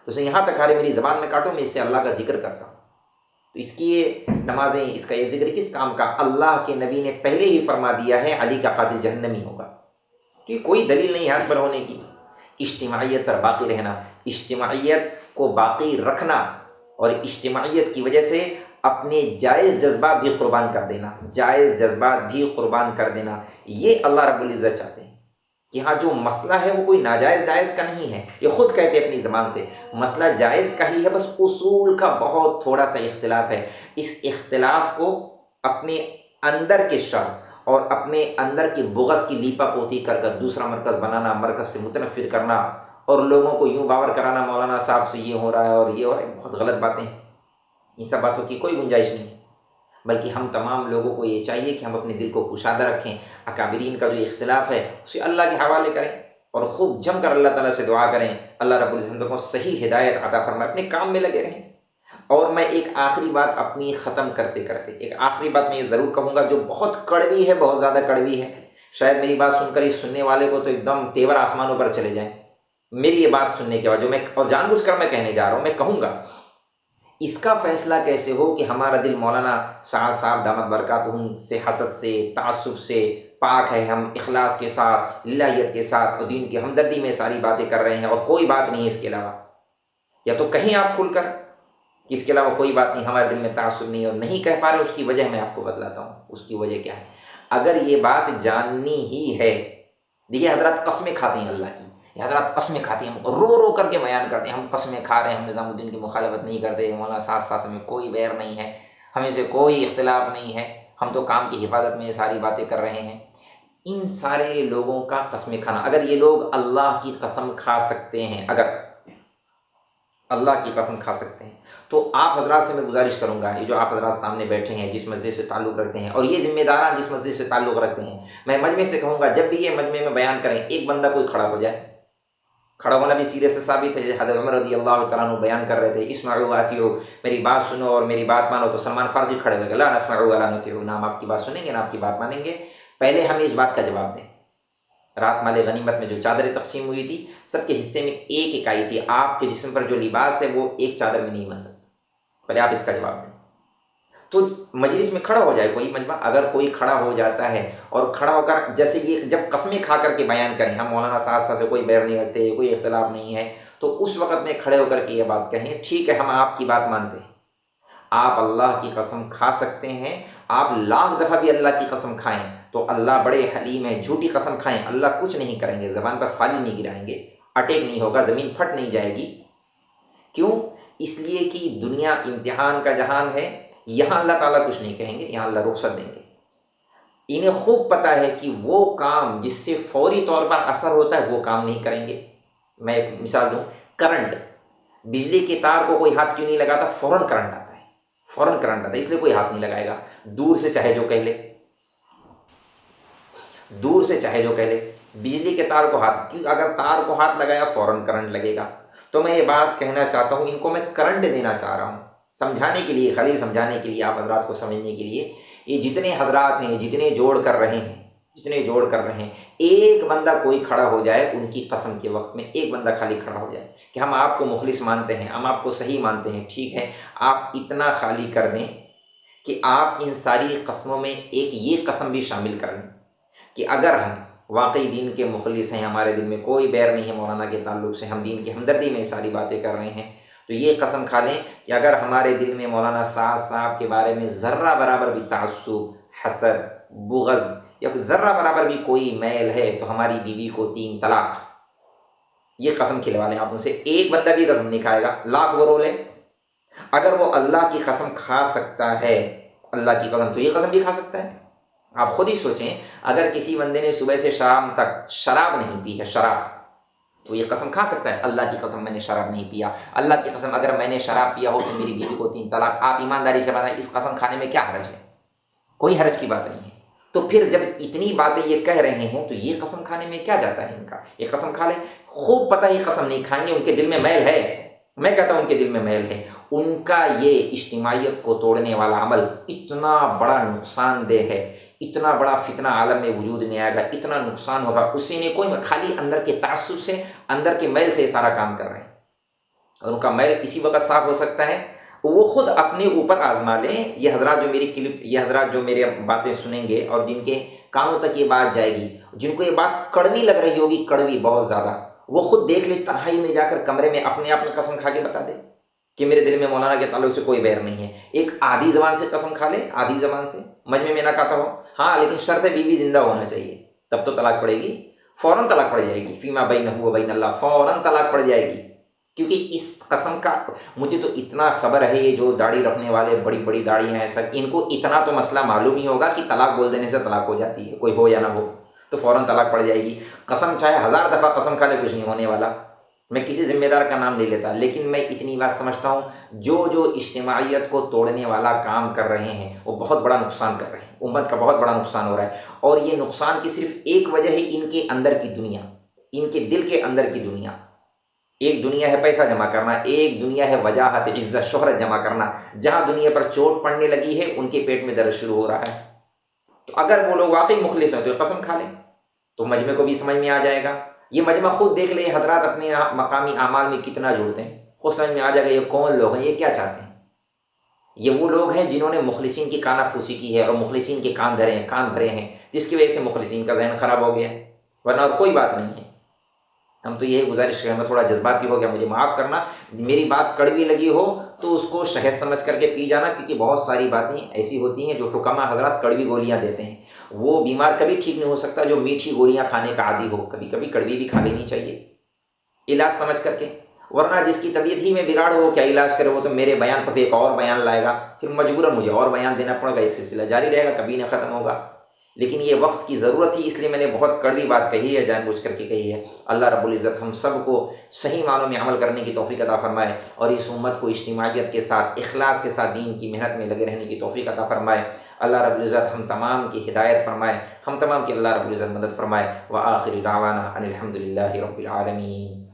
تو اسے یہاں تک کہا میری زبان میں کاٹو، میں اس سے اللہ کا ذکر کرتا ہوں۔ تو اس کی یہ نمازیں، اس کا یہ ذکر کس کام کا؟ اللہ کے نبی نے پہلے ہی فرما دیا ہے علی کا قاتل جہنمی ہوگا۔ تو یہ کوئی دلیل نہیں حق پر ہونے کی۔ اجتماعیت پر باقی رہنا، اجتماعیت کو باقی رکھنا، اور اجتماعیت کی وجہ سے اپنے جائز جذبات بھی قربان کر دینا، یہ اللہ رب العزت چاہتے ہیں کہ ہاں جو مسئلہ ہے وہ کوئی ناجائز جائز کا نہیں ہے۔ یہ خود کہتے ہیں اپنی زبان سے مسئلہ جائز کا ہی ہے، بس اصول کا بہت تھوڑا سا اختلاف ہے۔ اس اختلاف کو اپنے اندر کے شر اور اپنے اندر کی بغض کی لیپا پوتی کر دوسرا مرکز بنانا، مرکز سے متنفر کرنا، اور لوگوں کو یوں باور کرانا مولانا صاحب سے یہ ہو رہا ہے اور یہ ہو رہا ہے، بہت غلط باتیں ہیں۔ ان سب باتوں کی کوئی گنجائش نہیں ہے، بلکہ ہم تمام لوگوں کو یہ چاہیے کہ ہم اپنے دل کو کشادہ رکھیں، اکابرین کا جو اختلاف ہے اسے اللہ کے حوالے کریں، اور خوب جم کر اللہ تعالیٰ سے دعا کریں اللہ رب العزت کو صحیح ہدایت عطا فرمائے، اپنے کام میں لگے رہیں۔ اور میں ایک آخری بات اپنی ختم کرتے ایک آخری بات میں یہ ضرور کہوں گا جو بہت کڑوی ہے، بہت زیادہ کڑوی ہے، شاید میری بات سن کر اس سننے والے کو تو ایک دم تیور آسمانوں پر چلے جائیں میری یہ بات سننے کے بعد، جو میں اور جان بوجھ کر میں کہنے جا رہا ہوں، میں کہوں گا اس کا فیصلہ کیسے ہو کہ ہمارا دل مولانا سعد صاحب دامت برکاتہم سے حسد سے تعصب سے پاک ہے، ہم اخلاص کے ساتھ للہیت کے ساتھ اور دین کی ہمدردی میں ساری باتیں کر رہے ہیں اور کوئی بات نہیں ہے اس کے علاوہ، یا تو کہیں آپ کھل کر کہ اس کے علاوہ کوئی بات نہیں، ہمارے دل میں تعصب نہیں، اور نہیں کہہ پا رہے اس کی وجہ میں آپ کو بتلاتا ہوں۔ اس کی وجہ کیا ہے؟ اگر یہ بات جاننی ہی ہے، دیکھیے حضرات قسمیں کھاتے ہیں اللہ کی، یہ حضرات قسمیں کھاتے ہیں، ہم رو رو کر کے بیان کرتے ہیں ہم قسمیں کھا رہے ہیں، ہم نظام الدین کی مخالفت نہیں کرتے، مولانا ساتھ میں کوئی بیر نہیں ہے، ہمیں سے کوئی اختلاف نہیں ہے، ہم تو کام کی حفاظت میں یہ ساری باتیں کر رہے ہیں۔ ان سارے لوگوں کا قسمیں کھانا، اگر یہ لوگ اللہ کی قسم کھا سکتے ہیں، اگر اللہ کی قسم کھا سکتے ہیں، تو آپ حضرات سے میں گزارش کروں گا، یہ جو آپ حضرات سامنے بیٹھے ہیں جس مسجد سے تعلق رکھتے ہیں، اور یہ ذمہ داران جس مسجد سے تعلق رکھتے ہیں، میں مجمع سے کہوں گا جب بھی یہ مجمع میں بیان کریں ایک بندہ کوئی کھڑا ہو جائے، کھڑا ہونا بھی سیرت سے ثابت ہے، حضرت عمر رضی اللہ تعالیٰ عنہ بیان کر رہے تھے اسمعوا واتیعوا، میری بات سنو اور میری بات مانو، تو سلمان فارسی کھڑے ہوئے گا لا نسمع ولا نطیع، نہ ہم آپ کی بات سنیں گے نہ آپ کی بات مانیں گے، پہلے ہمیں اس بات کا جواب دیں۔ رات مال غنیمت میں جو چادریں تقسیم ہوئی تھی سب کے حصے میں ایک آئی تھی، آپ کے جسم پر جو لباس ہے وہ ایک چادر میں نہیں بن سکتا، پہلے آپ اس کا جواب دیں۔ تو مجلس میں کھڑا ہو جائے کوئی مجمع، اگر کوئی کھڑا ہو جاتا ہے اور کھڑا ہو کر جیسے یہ جب قسمیں کھا کر کے بیان کریں ہم مولانا ساتھ سے کوئی بیر نہیں رکھتے، کوئی اختلاف نہیں ہے، تو اس وقت میں کھڑے ہو کر کے یہ بات کہیں ٹھیک ہے ہم آپ کی بات مانتے ہیں، آپ اللہ کی قسم کھا سکتے ہیں، آپ لاکھ دفعہ بھی اللہ کی قسم کھائیں تو اللہ بڑے حلیم ہے، جھوٹی قسم کھائیں اللہ کچھ نہیں کریں گے، زبان پر خالی نہیں گرائیں گے، اٹیک نہیں ہوگا، زمین پھٹ نہیں جائے گی۔ کیوں؟ اس لیے کہ دنیا امتحان کا جہان ہے، یہاں اللہ تعالیٰ کچھ نہیں کہیں گے، یہاں اللہ رخصت دیں گے۔ انہیں خوب پتہ ہے کہ وہ کام جس سے فوری طور پر اثر ہوتا ہے وہ کام نہیں کریں گے۔ میں ایک مثال دوں، کرنٹ، بجلی کے تار کو کوئی ہاتھ کیوں نہیں لگاتا؟ فوراً کرنٹ آتا ہے، فوراً کرنٹ آتا ہے، اس لیے کوئی ہاتھ نہیں لگائے گا، دور سے چاہے جو کہہ لے، دور سے چاہے جو کہہ لے، بجلی کے تار کو ہاتھ، کیوں؟ اگر تار کو ہاتھ لگایا فوراً کرنٹ لگے گا۔ تو میں یہ بات کہنا چاہتا ہوں، ان کو میں کرنٹ دینا چاہ رہا ہوں سمجھانے کے لیے، خلیل سمجھانے کے لیے، آپ حضرات کو سمجھنے کے لیے یہ جتنے حضرات ہیں، جتنے جوڑ کر رہے ہیں، ایک بندہ کوئی کھڑا ہو جائے ان کی قسم کے وقت میں، ایک بندہ خالی کھڑا ہو جائے کہ ہم آپ کو مخلص مانتے ہیں، ہم آپ کو صحیح مانتے ہیں، ٹھیک ہے، آپ اتنا خالی کر دیں کہ آپ ان ساری قسموں میں ایک یہ قسم بھی شامل کر لیں کہ اگر ہم واقعی دین کے مخلص ہیں، ہمارے دل میں کوئی بیر نہیں ہے مولانا کے تعلق سے، ہم دین کی ہمدردی میں یہ ساری باتیں کر رہے ہیں، تو یہ قسم کھا لیں کہ اگر ہمارے دل میں مولانا سعد صاحب کے بارے میں ذرہ برابر بھی تعصب، حسد، بغض یا ذرہ برابر بھی کوئی میل ہے تو ہماری بیوی کو 3 طلاق، یہ قسم کھلوا لیں آپ ان سے۔ ایک بندہ بھی قسم نہیں کھائے گا، لاکھ وہ رولے، اگر وہ اللہ کی قسم کھا سکتا ہے، اللہ کی قسم، تو یہ قسم بھی کھا سکتا ہے۔ آپ خود ہی سوچیں، اگر کسی بندے نے صبح سے شام تک شراب نہیں پی ہے، شراب، تو یہ قسم کھا سکتا ہے اللہ کی قسم میں نے شراب نہیں پیا، اللہ کی قسم اگر میں نے شراب پیا ہو تو میری بیوی کو 3 طلاق۔ آپ ایمانداری سے بتائیں اس قسم کھانے میں کیا حرج ہے؟ کوئی حرج کی بات نہیں ہے۔ تو پھر جب اتنی باتیں یہ کہہ رہے ہیں تو یہ قسم کھانے میں کیا جاتا ہے ان کا؟ یہ قسم کھا لیں، خوب پتہ یہ قسم نہیں کھائیں گے، ان کے دل میں میل ہے، میں کہتا ہوں ان کے دل میں میل ہے، ان کا یہ اجتماعیت کو توڑنے والا عمل اتنا بڑا نقصان دہ ہے، اتنا بڑا فتنہ عالم میں وجود میں آئے گا، اتنا نقصان ہوگا، اسی نے کوئی خالی اندر کے تعصب سے، اندر کے میل سے یہ سارا کام کر رہے ہیں، اور ان کا میل اسی وقت صاف ہو سکتا ہے وہ خود اپنے اوپر آزما لیں۔ یہ حضرات جو میری کلپ، یہ حضرات جو میری باتیں سنیں گے اور جن کے کانوں تک یہ بات جائے گی، جن کو یہ بات کڑوی لگ رہی ہوگی، کڑوی بہت زیادہ، وہ خود دیکھ لے تنہائی میں جا کر کمرے میں اپنے آپ میں قسم کھا کے بتا دے کہ میرے دل میں مولانا کے تعلق سے کوئی بیر نہیں ہے۔ ایک آدھی زبان سے قسم کھا لے، آدھی زبان سے، مجمع میں نہ کہتا ہو، ہاں لیکن شرط ہے بیوی زندہ ہونا چاہیے، تب تو طلاق پڑے گی، فوراً طلاق پڑ جائے گی، فیما بینہ و بین اللہ، فوراً طلاق پڑ جائے گی۔ کیونکہ اس قسم کا مجھے تو اتنا خبر ہے، یہ جو داڑھی رکھنے والے، بڑی بڑی داڑیاں ہیں سب، ان کو اتنا تو مسئلہ معلوم ہی ہوگا کہ طلاق بول دینے سے طلاق ہو جاتی ہے، کوئی ہو یا نہ ہو تو فوراً طلاق پڑ جائے گی۔ قسم چاہے 1000 دفعہ قسم کھا لے کچھ نہیں ہونے والا، میں کسی ذمہ دار کا نام نہیں لیتا، لیکن میں اتنی بات سمجھتا ہوں جو اجتماعیت کو توڑنے والا کام کر رہے ہیں وہ بہت بڑا نقصان کر رہے ہیں، امت کا بہت بڑا نقصان ہو رہا ہے، اور یہ نقصان کی صرف ایک وجہ ہے، ان کے اندر کی دنیا، ان کے دل کے اندر کی دنیا۔ ایک دنیا ہے پیسہ جمع کرنا، ایک دنیا ہے وجاہت، عزت، شہرت جمع کرنا۔ جہاں دنیا پر چوٹ پڑنے لگی ہے ان کے پیٹ میں درد شروع ہو رہا ہے۔ تو اگر وہ لوگ واقعی مخلص ہیں تو قسم کھا لیں، تو مجمع کو بھی سمجھ میں آ جائے گا۔ یہ مجمع خود دیکھ لیں حضرات اپنے مقامی اعمال میں کتنا جوڑتے ہیں، خود سمجھ میں آ جائے گا یہ کون لوگ ہیں، یہ کیا چاہتے ہیں۔ یہ وہ لوگ ہیں جنہوں نے مخلصین کی کانا پھوسی کی ہے اور مخلصین کے کان بھرے ہیں، جس کی وجہ سے مخلصین کا ذہن خراب ہو گیا، ورنہ اور کوئی بات نہیں ہے۔ ہم تو یہی گزارش کریں، میں تھوڑا جذباتی ہو گیا، مجھے معاف کرنا، میری بات کڑوی لگی ہو تو اس کو شہد سمجھ کر کے پی جانا، کیونکہ بہت ساری باتیں ایسی ہوتی ہیں جو حکما حضرات کڑوی گولیاں دیتے ہیں، وہ بیمار کبھی ٹھیک نہیں ہو سکتا جو میٹھی گولیاں کھانے کا عادی ہو، کبھی کبھی کڑوی بھی کھا لینی چاہیے علاج سمجھ کر کے، ورنہ جس کی طبیعت ہی میں بگاڑ ہو کیا علاج کرے، وہ تو میرے بیان پر ایک اور بیان لائے گا، پھر مجبوراً مجھے اور بیان دینا پڑے گا، یہ سلسلہ جاری رہے گا، کبھی نہ ختم ہوگا۔ لیکن یہ وقت کی ضرورت تھی، اس لیے میں نے بہت کڑوی بات کہی ہے، جان بوجھ کر کے کہی ہے۔ اللہ رب العزت ہم سب کو صحیح معنوں میں عمل کرنے کی توفیق عطا فرمائے، اور اس امت کو اجتماعیت کے ساتھ، اخلاص کے ساتھ دین کی محنت میں لگے رہنے کی توفیق عطا فرمائے۔ اللہ رب العزت ہم تمام کی ہدایت فرمائے، ہم تمام کی اللہ رب العزت مدد فرمائے۔ وآخر دعوانا ان الحمد للہ رب العالمین۔